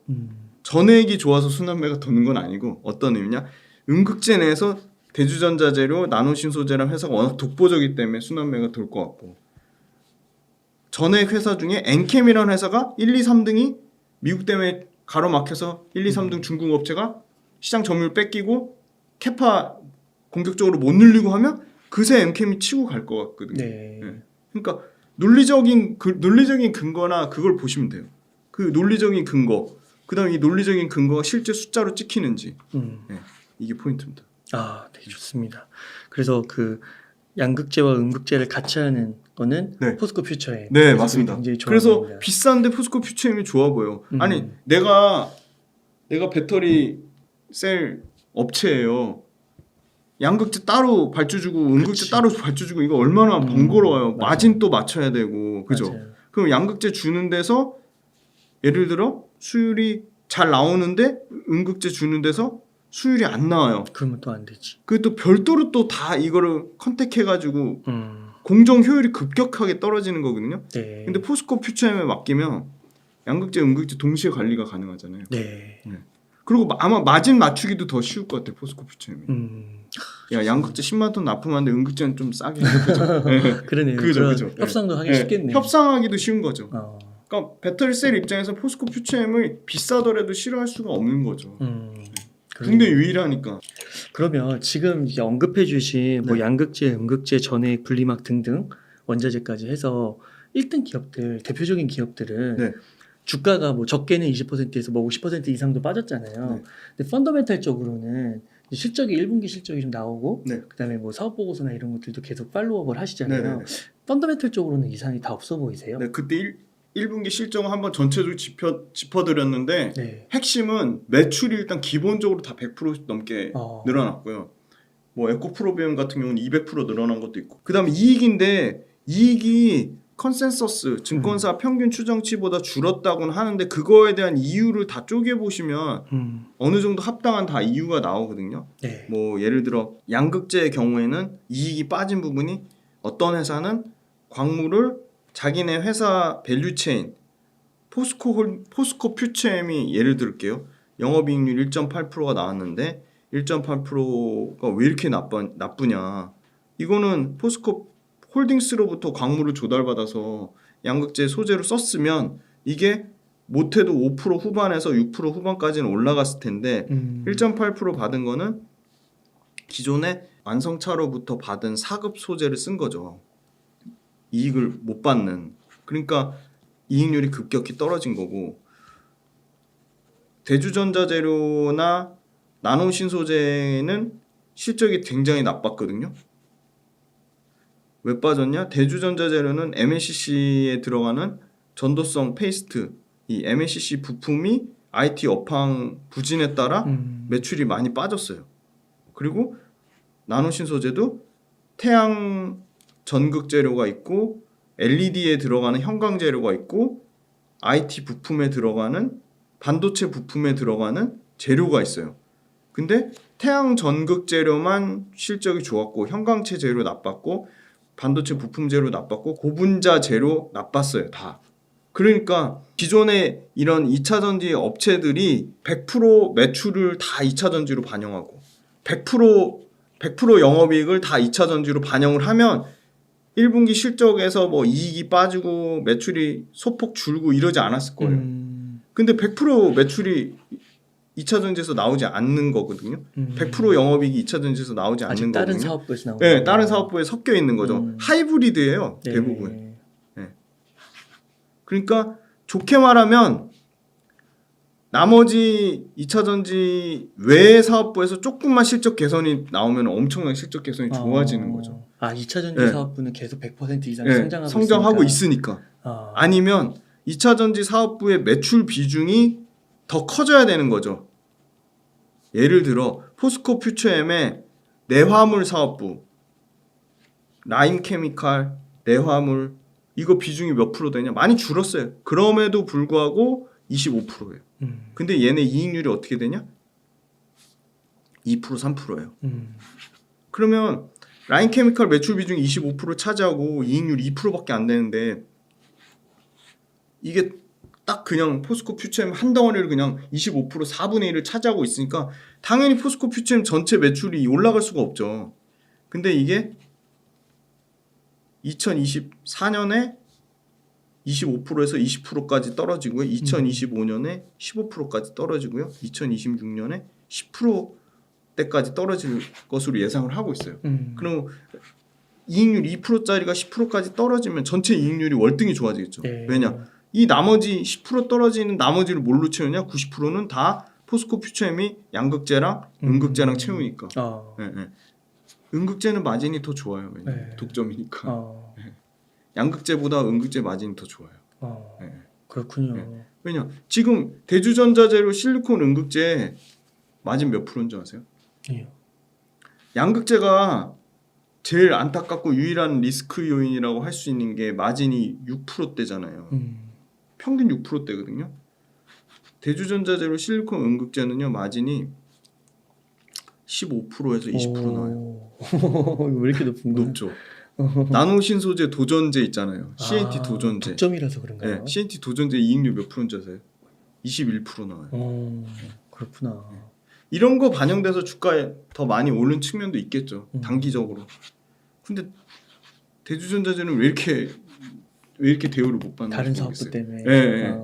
S1: 전액이 좋아서 순환매가 도는 건 아니고 어떤 의미냐? 음극재 내에서 대주전자재료, 나노신소재라는 회사가 워낙 독보적이기 때문에 순환매가 돌 것 같고 전액 회사 중에 엔캠이라는 회사가 1, 2, 3등이 미국 때문에 가로막혀서 1, 2, 3등 중국 업체가 시장 점유율 뺏기고 캐파 공격적으로 못 늘리고 하면 그새 엔캠이 치고 갈 것 같거든요.
S2: 네.
S1: 네. 그러니까 논리적인 근거나 그걸 보시면 돼요. 그 논리적인 근거, 그다음에 이 논리적인 근거가 실제 숫자로 찍히는지 네. 이게 포인트입니다.
S2: 네, 좋습니다. 그래서 그 양극재와 음극재를 같이 하는 거는
S1: 네.
S2: 포스코 퓨처에
S1: 네, 맞습니다.
S2: 굉장히 좋아
S1: 그래서
S2: 보입니다.
S1: 비싼데 포스코 퓨처엠이 좋아 보여. 아니 내가 배터리 셀 업체예요. 양극재 따로 발주 주고 음극재
S2: 그치.
S1: 따로 발주 주고 이거 얼마나 번거로워요.
S2: 맞아요.
S1: 마진 또 맞춰야 되고 그죠?
S2: 맞아요.
S1: 그럼 양극재 주는 데서 예를 들어 수율이 잘 나오는데 음극재 주는 데서 수율이 안 나와요.
S2: 그러면 또 안 되지.
S1: 그 또 별도로 또 다 이거를 컨택해가지고 공정 효율이 급격하게 떨어지는 거거든요.
S2: 네.
S1: 근데 포스코 퓨처엠에 맡기면 양극재, 음극재 동시에 관리가 가능하잖아요.
S2: 네.
S1: 그리고 아마 마진 맞추기도 더 쉬울 것 같아요. 포스코 퓨처엠이. 야 양극재 10만 톤 납품하는데 음극재는 좀 싸게 해보죠. 네.
S2: 그러네요.
S1: 그죠,
S2: 그런
S1: 그죠.
S2: 협상도 하기
S1: 네.
S2: 쉽겠네요.
S1: 협상하기도 쉬운 거죠.
S2: 어.
S1: 그러니까 배터리 셀 입장에서 포스코 퓨처엠을 비싸더라도 싫어할 수가 없는 거죠. 국내 유일하니까.
S2: 그러면 지금 이제 언급해주신 뭐
S1: 네.
S2: 양극재, 음극재, 전해, 분리막 등등 원자재까지 해서 1등 기업들, 대표적인 기업들은
S1: 네.
S2: 주가가 뭐 적게는 20%에서 뭐 50% 이상도 빠졌잖아요.
S1: 네.
S2: 근데 펀더멘탈적으로는 실적이 1분기 실적이 좀 나오고
S1: 네.
S2: 그다음에 뭐 사업 보고서나 이런 것들도 계속 팔로우업을 하시잖아요.
S1: 네네네.
S2: 펀더멘탈적으로는 이상이 다 없어 보이세요?
S1: 네, 그때 1분기 실적을 한번 전체적으로 짚어드렸는데
S2: 네.
S1: 핵심은 매출이 일단 기본적으로 다 100% 넘게 늘어났고요. 뭐 에코프로비움 같은 경우는 200% 늘어난 것도 있고. 그다음에 이익인데 이익이 컨센서스 증권사 평균 추정치보다 줄었다고는 하는데 그거에 대한 이유를 다 쪼개 보시면 어느 정도 합당한 다 이유가 나오거든요.
S2: 네.
S1: 뭐 예를 들어 양극재의 경우에는 이익이 빠진 부분이 어떤 회사는 광물을 자기네 회사 밸류체인 포스코 퓨처엠이 예를 들게요. 영업이익률 1.8%가 나왔는데 1.8%가 왜 이렇게 나쁘냐. 이거는 포스코 홀딩스로부터 광물을 조달받아서 양극재 소재로 썼으면 이게 못해도 5% 후반에서 6% 후반까지는 올라갔을 텐데 1.8% 받은 거는 기존의 완성차로부터 받은 사급 소재를 쓴 거죠. 이익을 못 받는. 그러니까 이익률이 급격히 떨어진 거고 대주전자재료나 나노신소재는 실적이 굉장히 나빴거든요. 왜 빠졌냐? 대주전자재료는 MLCC에 들어가는 전도성 페이스트 이 MLCC 부품이 IT 업황 부진에 따라 매출이 많이 빠졌어요. 그리고 나노신소재도 태양 전극 재료가 있고 LED에 들어가는 형광 재료가 있고 IT 부품에 들어가는 반도체 부품에 들어가는 재료가 있어요. 근데 태양 전극 재료만 실적이 좋았고 형광체 재료 나빴고 반도체 부품 재료 나빴고 고분자 재료 나빴어요. 다. 그러니까 기존의 이런 2차전지 업체들이 100% 매출을 다 2차전지로 반영하고 100% 영업이익을 다 2차전지로 반영을 하면 1분기 실적에서 뭐 이익이 빠지고 매출이 소폭 줄고 이러지 않았을 거예요. 근데 100% 매출이 2차전지에서 나오지 않는 거거든요. 100% 영업이익이 2차전지에서 나오지 않는 거거든요.
S2: 다른 사업부에서 나오는
S1: 네, 다른 사업부에 섞여 있는 거죠. 하이브리드예요,
S2: 네.
S1: 대부분. 네. 그러니까 좋게 말하면 나머지 2차전지 외의 사업부에서 조금만 실적 개선이 나오면 엄청난 실적 개선이 좋아지는 거죠.
S2: 2차전지
S1: 네.
S2: 사업부는 계속 100% 이상
S1: 네, 성장하고 있으니까.
S2: 아.
S1: 아니면 2차전지 사업부의 매출 비중이 더 커져야 되는 거죠. 예를 들어 포스코 퓨처엠의 내화물 사업부, 라임케미칼, 내화물 이거 비중이 몇 프로 되냐? 많이 줄었어요. 그럼에도 불구하고 25%예요. 근데 얘네 이익률이 어떻게 되냐? 2% 3%예요. 그러면 라임케미칼 매출 비중이 25% 차지하고 이익률 2%밖에 안 되는데 이게 딱 그냥 포스코 퓨처엠 한 덩어리를 그냥 25% 4분의 1을 차지하고 있으니까 당연히 포스코 퓨처엠 전체 매출이 올라갈 수가 없죠. 근데 이게 2024년에 25%에서 20%까지 떨어지고요. 2025년에 15%까지 떨어지고요. 2026년에 10%대까지 떨어질 것으로 예상을 하고 있어요. 그럼 이익률 2%짜리가 10%까지 떨어지면 전체 이익률이 월등히 좋아지겠죠.
S2: 네. 왜냐?
S1: 이 나머지 10% 떨어지는 나머지를 뭘로 채우냐? 90%는 다 포스코 퓨처엠이 양극재랑 음극재랑 채우니까.
S2: 아.
S1: 네, 네. 음극재는 마진이 더 좋아요. 왜냐면
S2: 네.
S1: 독점이니까. 양극재보다 음극재 마진이 더 좋아요. 네.
S2: 그렇군요.
S1: 네. 왜냐 지금 대주전자재로 실리콘 음극재 마진 몇 프로인 줄 아세요?
S2: 예.
S1: 양극재가 제일 안타깝고 유일한 리스크 요인이라고 할 수 있는 게 마진이 6%대잖아요. 평균 6%대거든요. 대주전자재로 실리콘 음극재는요 마진이 15%에서 20% 나와요.
S2: 왜 이렇게 높은 거예요?
S1: 높죠. 나노신소재 도전재 있잖아요. CNT 도전재.
S2: 독점이라서 그런가요?
S1: 네, CNT 도전재 이익률 몇 프로인지 아세요? 21% 나와요.
S2: 그렇구나.
S1: 이런 거 반영돼서 주가에 더 많이 오른 측면도 있겠죠. 단기적으로. 근데 대주전자재는 왜 이렇게 대우를 못 받는
S2: 다른
S1: 건지
S2: 사업도
S1: 모르겠어요.
S2: 때문에.
S1: 네.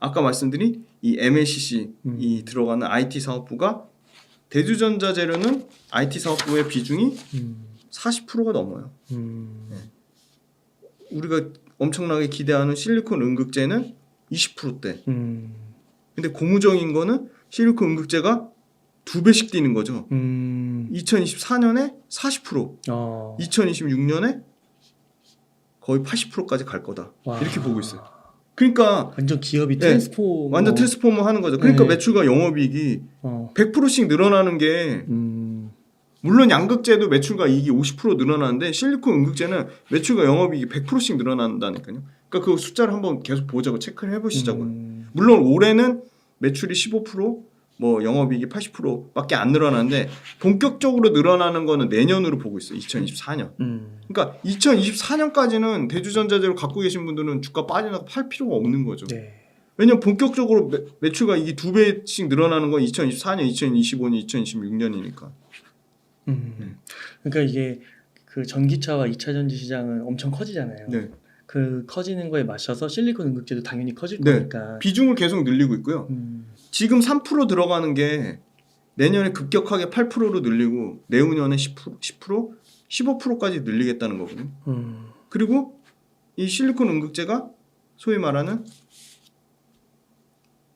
S1: 아까 말씀드린 이 MLCC 이 들어가는 IT 사업부가 대주전자재료는 IT 사업부의 비중이 40%가 넘어요. 우리가 엄청나게 기대하는 실리콘 음극재는 20%대. 근데 고무적인 거는 실리콘 음극재가 2배씩 뛰는 거죠. 2024년에 40%, 2026년에 거의 80%까지 갈 거다.
S2: 와.
S1: 이렇게 보고 있어요. 그러니까
S2: 완전 기업이 트랜스포머.
S1: 완전 트랜스포머 하는 거죠. 그러니까
S2: 네.
S1: 매출과 영업이익이 100%씩 늘어나는 게 물론 양극재도 매출과 이익이 50% 늘어나는데 실리콘 음극재는 매출과 영업이익이 100%씩 늘어난다니까요. 그러니까 그 숫자를 한번 계속 보자고 체크를 해보시자고요. 물론 올해는 매출이 15%, 뭐 영업이익이 80%밖에 안 늘어나는데 본격적으로 늘어나는 거는 내년으로 보고 있어요. 2024년. 그러니까 2024년까지는 대주전자재를 갖고 계신 분들은 주가 빠지나가 팔 필요가 없는 거죠.
S2: 네.
S1: 왜냐면 본격적으로 매출과 이익이 2배씩 늘어나는 건 2024년, 2025년, 2026년이니까.
S2: 그러니까 이게 그 전기차와 2차 전지 시장은 엄청 커지잖아요.
S1: 네.
S2: 그 커지는 거에 맞춰서 실리콘 음극재도 당연히 커질
S1: 네.
S2: 거니까.
S1: 비중을 계속 늘리고 있고요. 지금 3% 들어가는 게 내년에 급격하게 8%로 늘리고 내후년에 10%, 15%까지 늘리겠다는 거거든요. 그리고 이 실리콘 음극재가 소위 말하는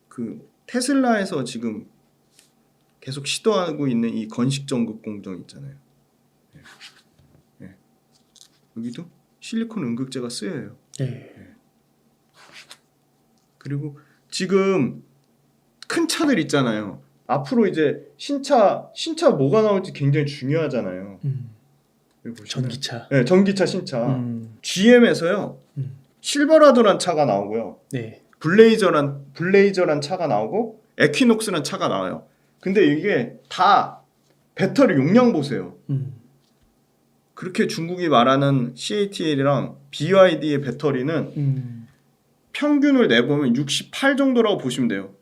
S1: 그 테슬라에서 지금 계속 시도하고 있는 이 건식 전극 공정 있잖아요. 네. 네. 여기도 실리콘 음극재가 쓰여요.
S2: 네.
S1: 그리고 지금 큰 차들 있잖아요. 앞으로 이제 신차 뭐가 나올지 굉장히 중요하잖아요. 여기 보시면.
S2: 전기차.
S1: 네, 전기차 신차. GM에서요. 실버라도란 차가 나오고요.
S2: 네.
S1: 블레이저란 차가 나오고 에퀴녹스란 차가 나와요. 근데 이게 다 배터리 용량 보세요. 그렇게 중국이 말하는 CATL이랑 BYD의 배터리는 평균을 내보면 68 정도라고 보시면 돼요.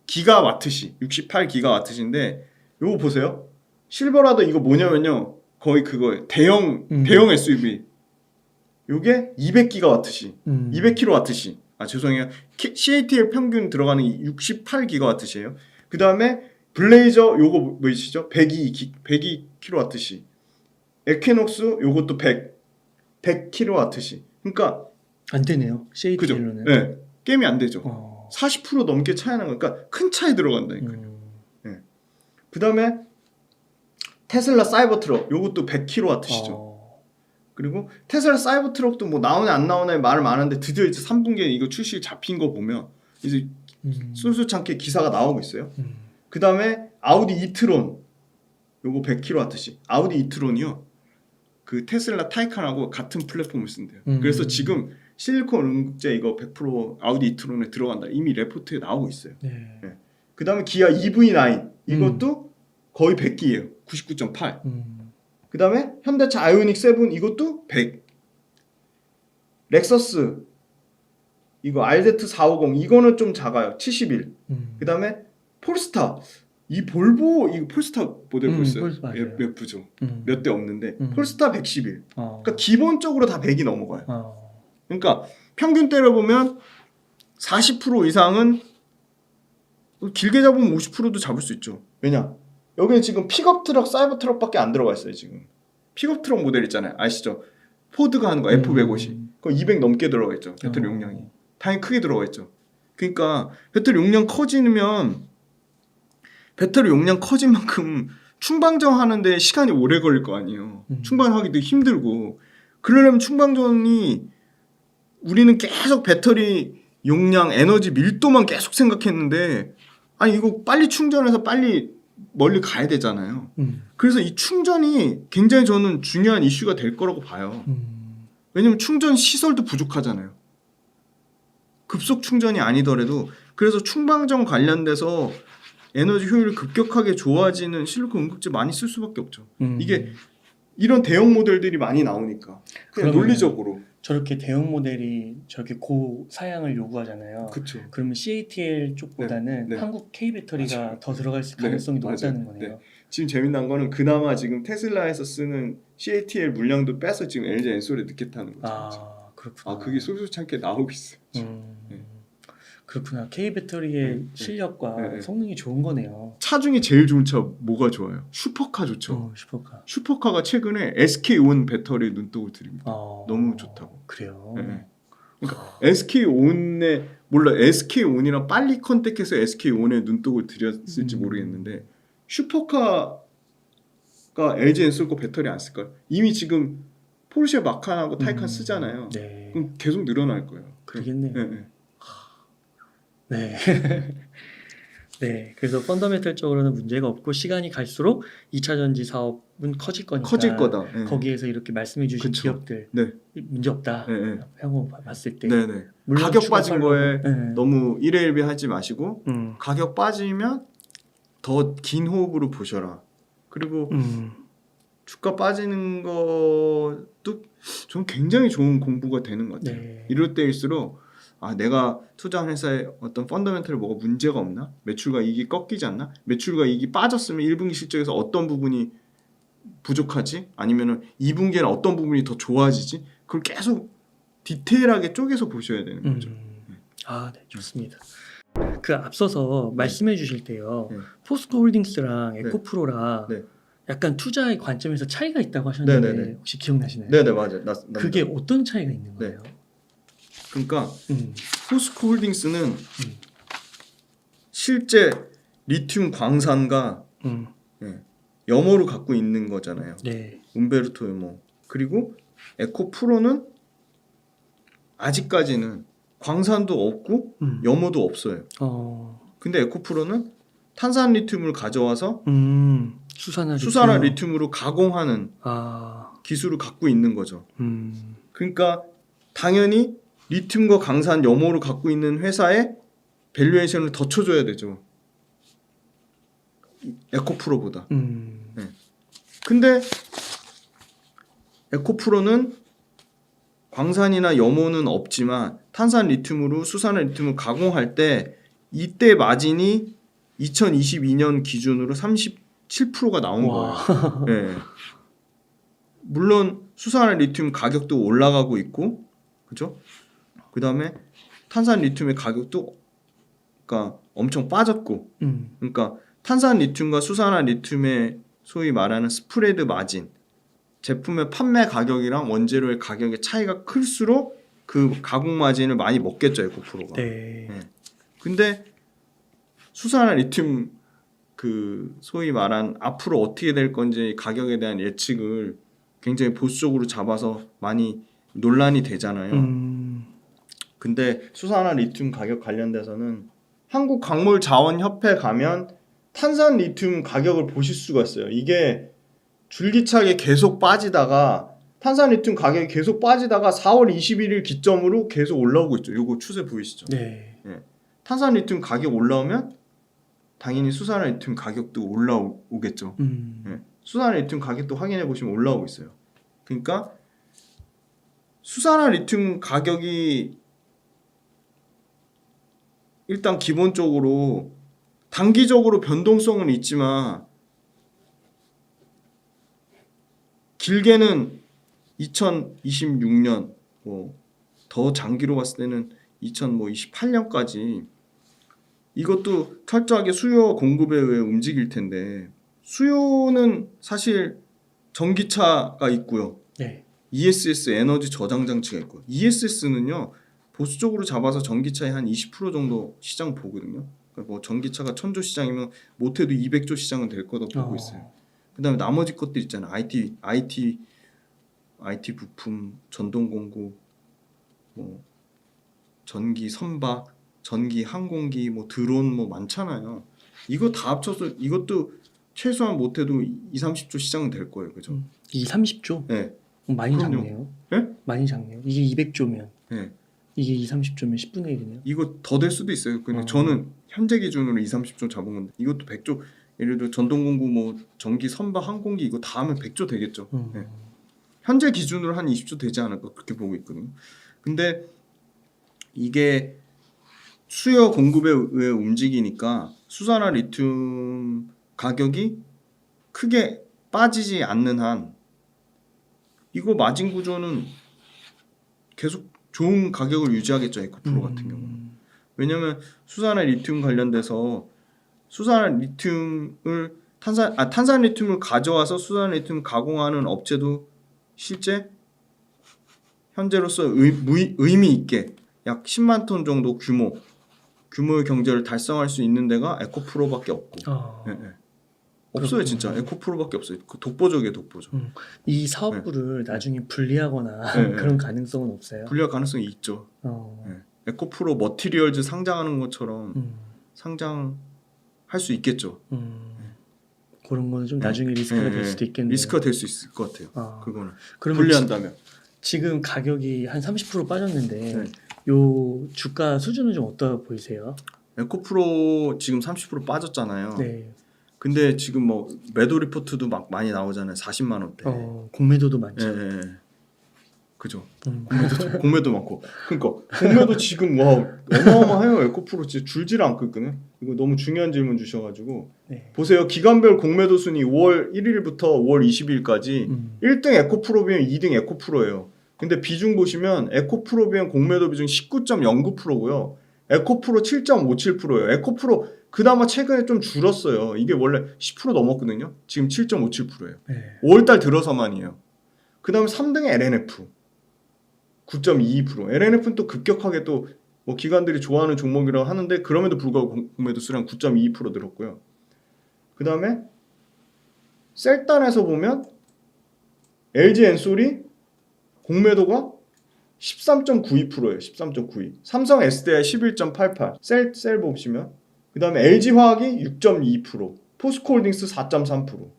S1: 기가와트시 68 기가와트시인데 요거 보세요. 실버라도 이거 뭐냐면요. 거의 그거예요. 대형 SUV. 요게 200기가와트시. 200kW시. 아 죄송해요. CATL 평균 들어가는 68 기가와트시예요. 그 다음에 블레이저 요거 뭐이시죠? 102kW시. 에퀴녹스 요것도 100kW시. 그러니까
S2: 안 되네요. CATL로는.
S1: 네. 게임이 안 되죠. 40% 넘게 차이 나는 거니까 큰 차에 들어간다니까요. 네. 그 다음에 테슬라 사이버트럭 요것도 100kW시죠. 그리고 테슬라 사이버트럭도 뭐 나오냐 안 나오냐에 말을 많은데 드디어 이제 3분기에 이거 출시 잡힌 거 보면 이제 쏠쏠찮게 기사가 나오고 있어요. 그 다음에 아우디 이트론 요거 100kW시. 아우디 이트론이요. 그 테슬라 타이칸하고 같은 플랫폼을 쓴대요. 그래서 지금 실리콘 음극재 이거 100% 아우디 이트론에 들어간다. 이미 레포트에 나오고 있어요. 네. 그 다음에 기아 EV9 이것도 거의 100기예요. 99.8. 그 다음에 현대차 아이오닉 7 이것도 100. 렉서스 이거 RZ450 이거는 좀 작아요. 71. 그 다음에 폴스타 이 볼보 이 폴스타 모델 보셨어요? 몇 부죠? 몇 대 없는데 폴스타 111. 그러니까 기본적으로 다 100이 넘어가요. 그러니까 평균 때려보면 40% 이상은 길게 잡으면 50%도 잡을 수 있죠. 왜냐? 여기는 지금 픽업 트럭, 사이버 트럭밖에 안 들어가 있어요. 지금 픽업 트럭 모델 있잖아요. 아시죠? 포드가 하는 거 F150. 그거 200 넘게 들어가 있죠. 배터리 용량이. 당연히 크게 들어가 있죠. 그러니까 배터리 용량 커지면 배터리 용량 커진 만큼 충방전 하는데 시간이 오래 걸릴 거 아니에요. 충방하기도 힘들고 그러려면 충방전이 우리는 계속 배터리 용량, 에너지 밀도만 계속 생각했는데 아니 이거 빨리 충전해서 빨리 멀리 가야 되잖아요. 그래서 이 충전이 굉장히 저는 중요한 이슈가 될 거라고 봐요. 왜냐면 충전 시설도 부족하잖아요. 급속 충전이 아니더라도 그래서 충방전 관련돼서 에너지 효율이 급격하게 좋아지는 실리콘 응급제 많이 쓸 수밖에 없죠. 이게 이런 대형 모델들이 많이 나오니까 그냥 논리적으로
S2: 저렇게 대형 모델이 저렇게 고사양을 요구하잖아요.
S1: 그렇죠.
S2: 그러면 CATL 쪽보다는
S1: 네.
S2: 한국 K 배터리가
S1: 맞아요.
S2: 더 들어갈 가능성이
S1: 네,
S2: 높다는
S1: 맞아요.
S2: 거네요.
S1: 네. 지금 재미난 거는 그나마 지금 테슬라에서 쓰는 CATL 물량도 빼서 지금 LG 엔솔에 늦게 타는 거죠.
S2: 아 그렇구나.
S1: 그게 솔솔치 않게 나오고 있어요. 네.
S2: 그렇구나. K 배터리의
S1: 네.
S2: 실력과
S1: 네.
S2: 성능이 좋은 거네요.
S1: 차 중에 제일 좋은 차 뭐가 좋아요? 슈퍼카 좋죠.
S2: 슈퍼카.
S1: 슈퍼카가 최근에 SK-온 배터리 눈독을 들입니다. 너무 좋다고.
S2: 그래요.
S1: 네. 그러니까 SK-온에 몰라 SK-온이랑 빨리 컨택해서 SK-온에 눈독을 들였을지 모르겠는데 슈퍼카가 LG 엔솔 거 배터리 안 쓸걸? 이미 지금 포르쉐 마칸하고 타이칸 쓰잖아요.
S2: 네.
S1: 그럼 계속 늘어날 거예요.
S2: 그러겠네요.
S1: 네, 네.
S2: 네. 네. 그래서 펀더멘털적으로는 문제가 없고 시간이 갈수록 2차 전지 사업은 커질 거니까
S1: 커질 거다. 네.
S2: 거기에서 이렇게 말씀해 주신
S1: 그쵸.
S2: 기업들
S1: 네.
S2: 문제 없다.
S1: 네, 네.
S2: 향후 봤을 때.
S1: 네, 네.
S2: 물론
S1: 가격
S2: 추가
S1: 빠진
S2: 팔로우.
S1: 거에
S2: 네.
S1: 너무 일회일비하지 마시고
S2: 음.
S1: 가격 빠지면 더 긴 호흡으로 보셔라. 그리고 주가 빠지는 것도 좀 굉장히 좋은 공부가 되는 것 같아요.
S2: 네.
S1: 이럴 때일수록 내가 투자한 회사에 어떤 펀더멘털에 뭐가 문제가 없나? 매출과 이익이 꺾이지 않나? 매출과 이익이 빠졌으면 1분기 실적에서 어떤 부분이 부족하지? 아니면은 2분기에는 어떤 부분이 더 좋아지지? 그걸 계속 디테일하게 쪼개서 보셔야 되는 거죠.
S2: 네, 좋습니다. 그 앞서서 말씀해 주실 때요.
S1: 네.
S2: 포스코홀딩스랑
S1: 네.
S2: 에코프로랑
S1: 네.
S2: 약간 투자의 관점에서 차이가 있다고 하셨는데
S1: 네, 네.
S2: 혹시 기억나시나요?
S1: 네네 맞아요.
S2: 그게 어떤 차이가 있는 거예요?
S1: 그러니까 포스코홀딩스는 실제 리튬 광산과 염호를 갖고 있는 거잖아요.
S2: 네.
S1: 움베르토 염호. 그리고 에코프로는 아직까지는 광산도 없고 염호도 없어요. 근데 에코프로는 탄산 리튬을 가져와서 수산화 리튬으로 가공하는 기술을 갖고 있는 거죠. 그러니까 당연히 리튬과 강산 염호를 갖고 있는 회사에 밸류에이션을 더 쳐줘야 되죠. 에코프로보다. 네. 근데 에코프로는 광산이나 염호는 없지만 탄산 리튬으로 수산화 리튬을 가공할 때 이때 마진이 2022년 기준으로 37%가 나온 거예요. 네. 물론 수산화 리튬 가격도 올라가고 있고, 그죠? 그 다음에 탄산 리튬의 가격도 그러니까 엄청 빠졌고, 그러니까 탄산 리튬과 수산화 리튬의 소위 말하는 스프레드 마진, 제품의 판매 가격이랑 원재료의 가격의 차이가 클수록 그 가공 마진을 많이 먹겠죠, 에코프로가.
S2: 네.
S1: 네. 근데 수산화 리튬 그 소위 말한 앞으로 어떻게 될 건지 가격에 대한 예측을 굉장히 보수적으로 잡아서 많이 논란이 되잖아요. 근데 수산화 리튬 가격 관련돼서는 한국광물자원협회 가면 탄산 리튬 가격을 보실 수가 있어요. 이게 줄기차게 계속 빠지다가 탄산 리튬 가격이 계속 빠지다가 4월 21일 기점으로 계속 올라오고 있죠. 요거 추세 보이시죠?
S2: 네.
S1: 예. 탄산 리튬 가격 올라오면 당연히 수산화 리튬 가격도 올라오겠죠. 예. 수산화 리튬 가격도 확인해 보시면 올라오고 있어요. 그러니까 수산화 리튬 가격이 일단 기본적으로 단기적으로 변동성은 있지만 길게는 2026년 뭐 더 장기로 봤을 때는 2028년까지 이것도 철저하게 수요와 공급에 의해 움직일 텐데 수요는 사실 전기차가 있고요.
S2: 네.
S1: ESS 에너지 저장 장치가 있고 ESS는요 보수적으로 잡아서 전기차의 한 20% 정도 시장 보거든요. 그러니까 뭐 전기차가 1000조 시장이면 못해도 200조 시장은 될 거다 보고 있어요. 그다음에 나머지 것들 있잖아. IT 부품, 전동공구, 뭐 전기 선박, 전기 항공기, 뭐 드론 뭐 많잖아요. 이거 다 합쳐서 이것도 최소한 못해도 2-30조 시장은 될 거예요. 그죠?
S2: 2-30조?
S1: 네.
S2: 많이
S1: 그럼요.
S2: 작네요.
S1: 네?
S2: 많이 작네요. 이게 200조면
S1: 네.
S2: 이게 2-30조면 10분의 1이네요.
S1: 이거 더 될 수도 있어요. 근데 저는 현재 기준으로 2-30조 잡은 건데 이것도 100조. 예를 들어 전동공구 뭐 전기 선박 항공기 이거 다 하면 100조 되겠죠. 네. 현재 기준으로 한 20조 되지 않을까 그렇게 보고 있거든요. 근데 이게 수요 공급에 의해 움직이니까 수산화 리튬 가격이 크게 빠지지 않는 한 이거 마진 구조는 계속 좋은 가격을 유지하겠죠. 에코프로 같은 경우는. 왜냐면 수산화 리튬 관련돼서 수산화 리튬을 탄산 리튬을 가져와서 수산화 리튬을 가공하는 업체도 실제 현재로서 의미 있게 약 10만 톤 정도 규모의 경제를 달성할 수 있는 데가 에코프로밖에 없고. 네. 없어요. 진짜 에코프로밖에 없어요. 그 독보적이에요. 독보적.
S2: 이 사업부를 나중에 분리하거나 그런 가능성은 없어요?
S1: 분리할 가능성이 있죠. 네. 에코프로 머티리얼즈 상장하는 것처럼 상장할 수 있겠죠.
S2: 그런 거는 좀 나중에 리스크가 될 수도 있겠네요.
S1: 리스크가 될 수 있을 것 같아요. 그거는
S2: 그러면
S1: 분리한다면.
S2: 지금 가격이 한 30% 빠졌는데 요 주가 수준은 좀 어떠 보이세요?
S1: 에코프로 지금 30% 빠졌잖아요.
S2: 네.
S1: 근데 지금 뭐 매도 리포트도 막 많이 나오잖아요. 40만 원대.
S2: 공매도도 많죠.
S1: 네. 그죠. 공매도 많고. 그러니까 공매도 지금 와 어마어마해요. 에코프로 진짜 줄질 않고 있거든요. 이거 너무 중요한 질문 주셔가지고 보세요. 기간별 공매도 순위 5월 1일부터 5월 20일까지 1등 에코프로 비면 2등 에코프로예요. 근데 비중 보시면 에코프로 비면 공매도 비중 19.09%고요. 에코프로 7.57%예요. 에코프로 그나마 최근에 좀 줄었어요. 이게 원래 10% 넘었거든요. 지금 7.57%예요. 5월달 들어서만이에요. 그 다음에 3등에 LNF 9.22%. LNF는 또 급격하게 또 뭐 기관들이 좋아하는 종목이라고 하는데 그럼에도 불구하고 공매도 수량 9.22% 늘었고요. 그 다음에 셀단에서 보면 LG 엔솔이 공매도가 13.92%예요. 13.92. 삼성 SDI 11.88. 셀 보시면 그 다음에 LG화학이 6.2%, 포스코홀딩스 4.3%.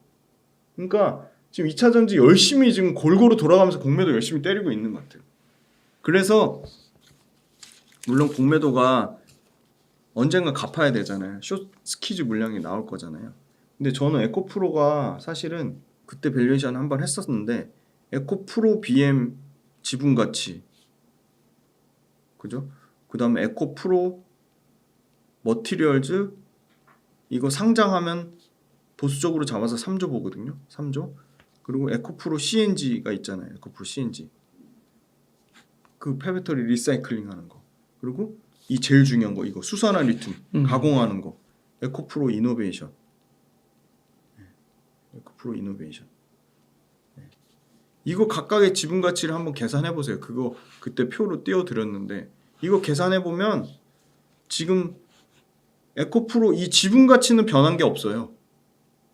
S1: 그러니까 지금 2차전지 열심히 지금 골고루 돌아가면서 공매도 열심히 때리고 있는 것 같아요. 그래서 물론 공매도가 언젠가 갚아야 되잖아요. 숏 스퀴즈 물량이 나올 거잖아요. 근데 저는 에코프로가 사실은 그때 밸류에이션 한번 했었는데 에코프로 BM 지분가치 그죠? 그 다음에 에코프로 머티리얼즈 이거 상장하면 보수적으로 잡아서 3조 보거든요. 3조. 그리고 에코프로 CNG가 있잖아요. 에코프로 CNG. 그 폐배터리 리사이클링 하는 거. 그리고 이 제일 중요한 거 이거 수산화 리튬 가공하는 거. 에코프로 이노베이션. 에코프로 이노베이션. 이거 각각의 지분 가치를 한번 계산해 보세요. 그거 그때 표로 띄워 드렸는데 이거 계산해 보면 지금 에코프로 이 지분 가치는 변한 게 없어요.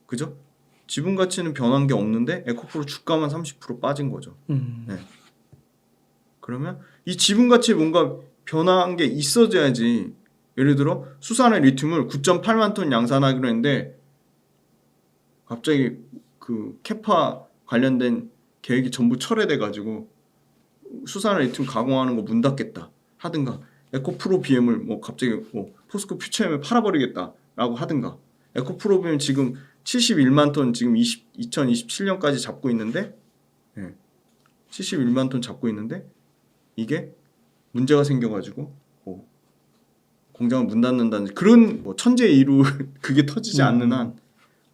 S1: 그죠? 지분 가치는 변한 게 없는데 에코프로 주가만 30% 빠진 거죠. 네. 그러면 이 지분 가치에 뭔가 변한 게 있어져야지. 예를 들어 수산화 리튬을 9.8만 톤 양산하기로 했는데 갑자기 그 캐파 관련된 계획이 전부 철회돼 가지고 수산화 리튬 가공하는 거 문 닫겠다 하든가 에코프로 BM을 뭐 갑자기 뭐 포스코 퓨처엠을 팔아버리겠다라고 하든가 에코프로 BM 지금 71만 톤 지금 2027년까지 잡고 있는데 71만 톤 잡고 있는데 이게 문제가 생겨가지고 뭐 공장을 문 닫는다는 그런 뭐 천재이루 그게 터지지 않는 한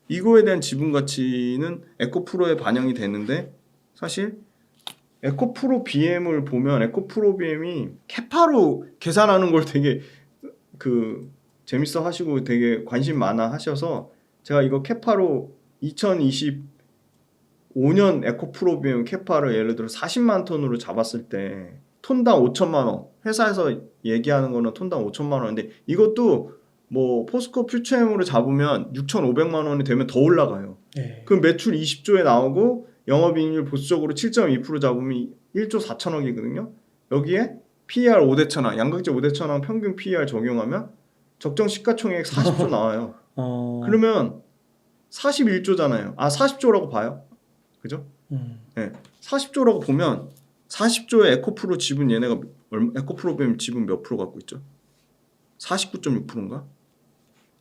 S1: 이거에 대한 지분 가치는 에코프로에 반영이 되는데 사실 에코프로 BM을 보면 에코프로 BM이 캐파로 계산하는 걸 되게 그 재밌어 하시고 되게 관심 많아 하셔서 제가 이거 캐파로 2025년 에코프로 BM 캐파를 예를 들어 40만 톤으로 잡았을 때 톤당 5천만 원 회사에서 얘기하는 거는 톤당 5천만 원인데 이것도 뭐 포스코 퓨처엠으로 잡으면 6,500만 원이 되면 더 올라가요.
S2: 네.
S1: 그럼 매출 20조에 나오고 영업이익률 보수적으로 7.2% 잡으면 1조 4천억이거든요. 여기에 PER 5대 1000원, 양극재 5대 1000원 평균 PER 적용하면 적정 시가총액 40조 나와요. 그러면 41조잖아요. 아 40조라고 봐요. 그죠? 네. 40조라고 보면 40조의 에코프로 지분 얘네가 에코프로 BM 지분 몇 프로 갖고 있죠? 49.6%인가?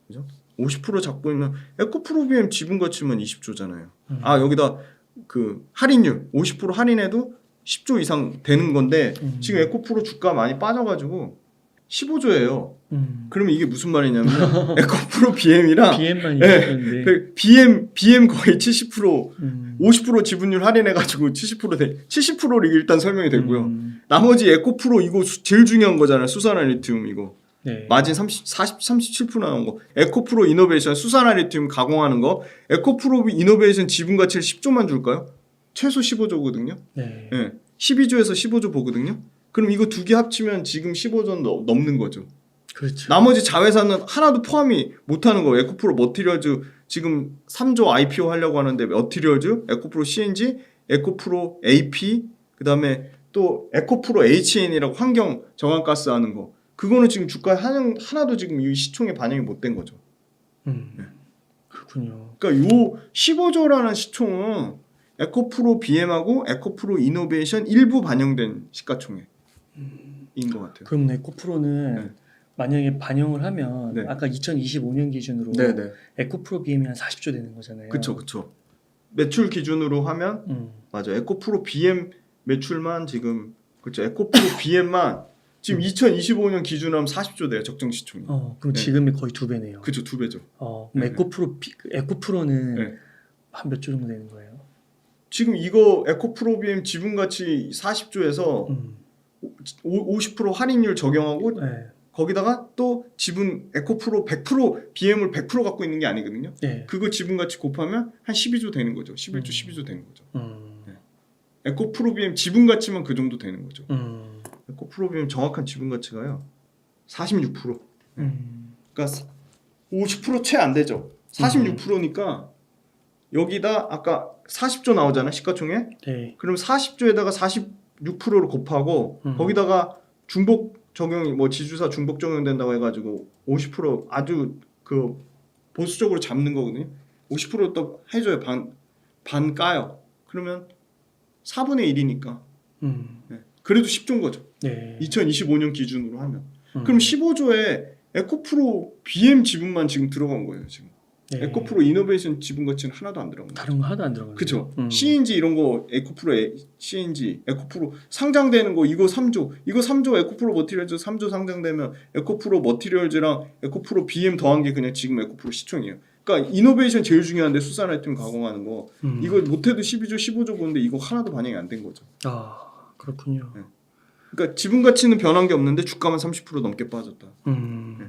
S1: 그죠? 50% 잡고 있는 에코프로 BM 지분 가치면 20조잖아요. 아 여기다 그 할인율 50% 할인해도 10조 이상 되는 건데 지금 에코프로 주가 많이 빠져가지고 15조예요. 그러면 이게 무슨 말이냐면 에코프로 BM이랑
S2: BM만
S1: 네, BM 거의 70% 50% 지분율 할인해가지고 70%를 일단 설명이 되고요. 나머지 에코프로 이거 제일 중요한 거잖아요. 수산화 리튬 이거.
S2: 네.
S1: 마진 37% 나온 거. 에코프로 이노베이션 수산화 리튬 가공하는 거. 에코프로 이노베이션 지분 가치를 10조만 줄까요? 최소 15조거든요.
S2: 네.
S1: 네. 12조에서 15조 보거든요. 그럼 이거 두 개 합치면 지금 15조 넘는 거죠.
S2: 그렇죠.
S1: 나머지 자회사는 하나도 포함이 못하는 거예요. 에코프로 머티리얼즈 지금 3조 IPO 하려고 하는데 머티리얼즈, 에코프로 CNG, 에코프로 AP, 그 다음에 또 에코프로 HN이라고 환경 정화가스 하는 거. 그거는 지금 주가 하나도 지금 이 시총에 반영이 못 된 거죠.
S2: 그렇군요.
S1: 그러니까 요 15조라는 시총은 에코프로 BM하고 에코프로 이노베이션 일부 반영된 시가총액인 것 같아요.
S2: 그럼 에코프로는
S1: 네.
S2: 만약에 반영을 하면
S1: 네.
S2: 아까 2025년 기준으로
S1: 네네.
S2: 에코프로 BM이 한 40조 되는 거잖아요.
S1: 그쵸. 매출 기준으로 하면 맞아. 에코프로 BM 매출만 지금 그렇죠. 에코프로 BM만 지금 2025년 기준으로 하면 40조 돼요. 적정 시총이.
S2: 그럼
S1: 네.
S2: 지금의 거의 2배네요.
S1: 그쵸. 2배죠.
S2: 그럼
S1: 네.
S2: 에코프로는
S1: 네.
S2: 한 몇 조 정도 되는 거예요?
S1: 지금 이거 에코프로 BM 지분 가치 40조에서 50% 할인율 적용하고
S2: 네.
S1: 거기다가 또 지분 에코프로 100% BM을 100% 갖고 있는 게 아니거든요.
S2: 네.
S1: 그거 지분 가치 곱하면 한 12조 되는 거죠. 11조, 12조 되는 거죠. 에코프로 BM 지분 가치만 그 정도 되는 거죠. 에코프로 BM 정확한 지분 가치가요. 46%. 그러니까 50% 채 안 되죠. 46%니까 여기다 아까 40조 나오잖아 시가총액.
S2: 네.
S1: 그럼 40조에다가 46%를 곱하고 거기다가 중복 적용이 뭐 지주사 중복 적용된다고 해가지고 50% 아주 그 보수적으로 잡는 거거든요. 50%또 해줘요. 반 까요. 그러면 4분의 1이니까. 네. 그래도 10조인 거죠.
S2: 네.
S1: 2025년 기준으로 하면. 그럼 15조에 에코프로 BM 지분만 지금 들어간 거예요. 지금.
S2: 네.
S1: 에코프로 이노베이션 지분 가치는 하나도 안 들어간 거예요.
S2: 다른 거 하나도 안 들어가요.
S1: 그죠? CNG 이런 거 에코프로 CNG 에코프로 상장되는 거 이거 3조 이거 3조 에코프로 머티리얼즈 3조 상장되면 에코프로 머티리얼즈랑 에코프로 BM 더한 게 그냥 지금 에코프로 시총이에요. 그러니까 이노베이션 제일 중요한데 수산화이템 가공하는 거 이거 못해도 12조 15조 보는데 이거 하나도 반영이 안 된 거죠.
S2: 아 그렇군요.
S1: 네. 그러니까 지분 가치는 변한 게 없는데 주가만 30% 넘게 빠졌다.
S2: 네.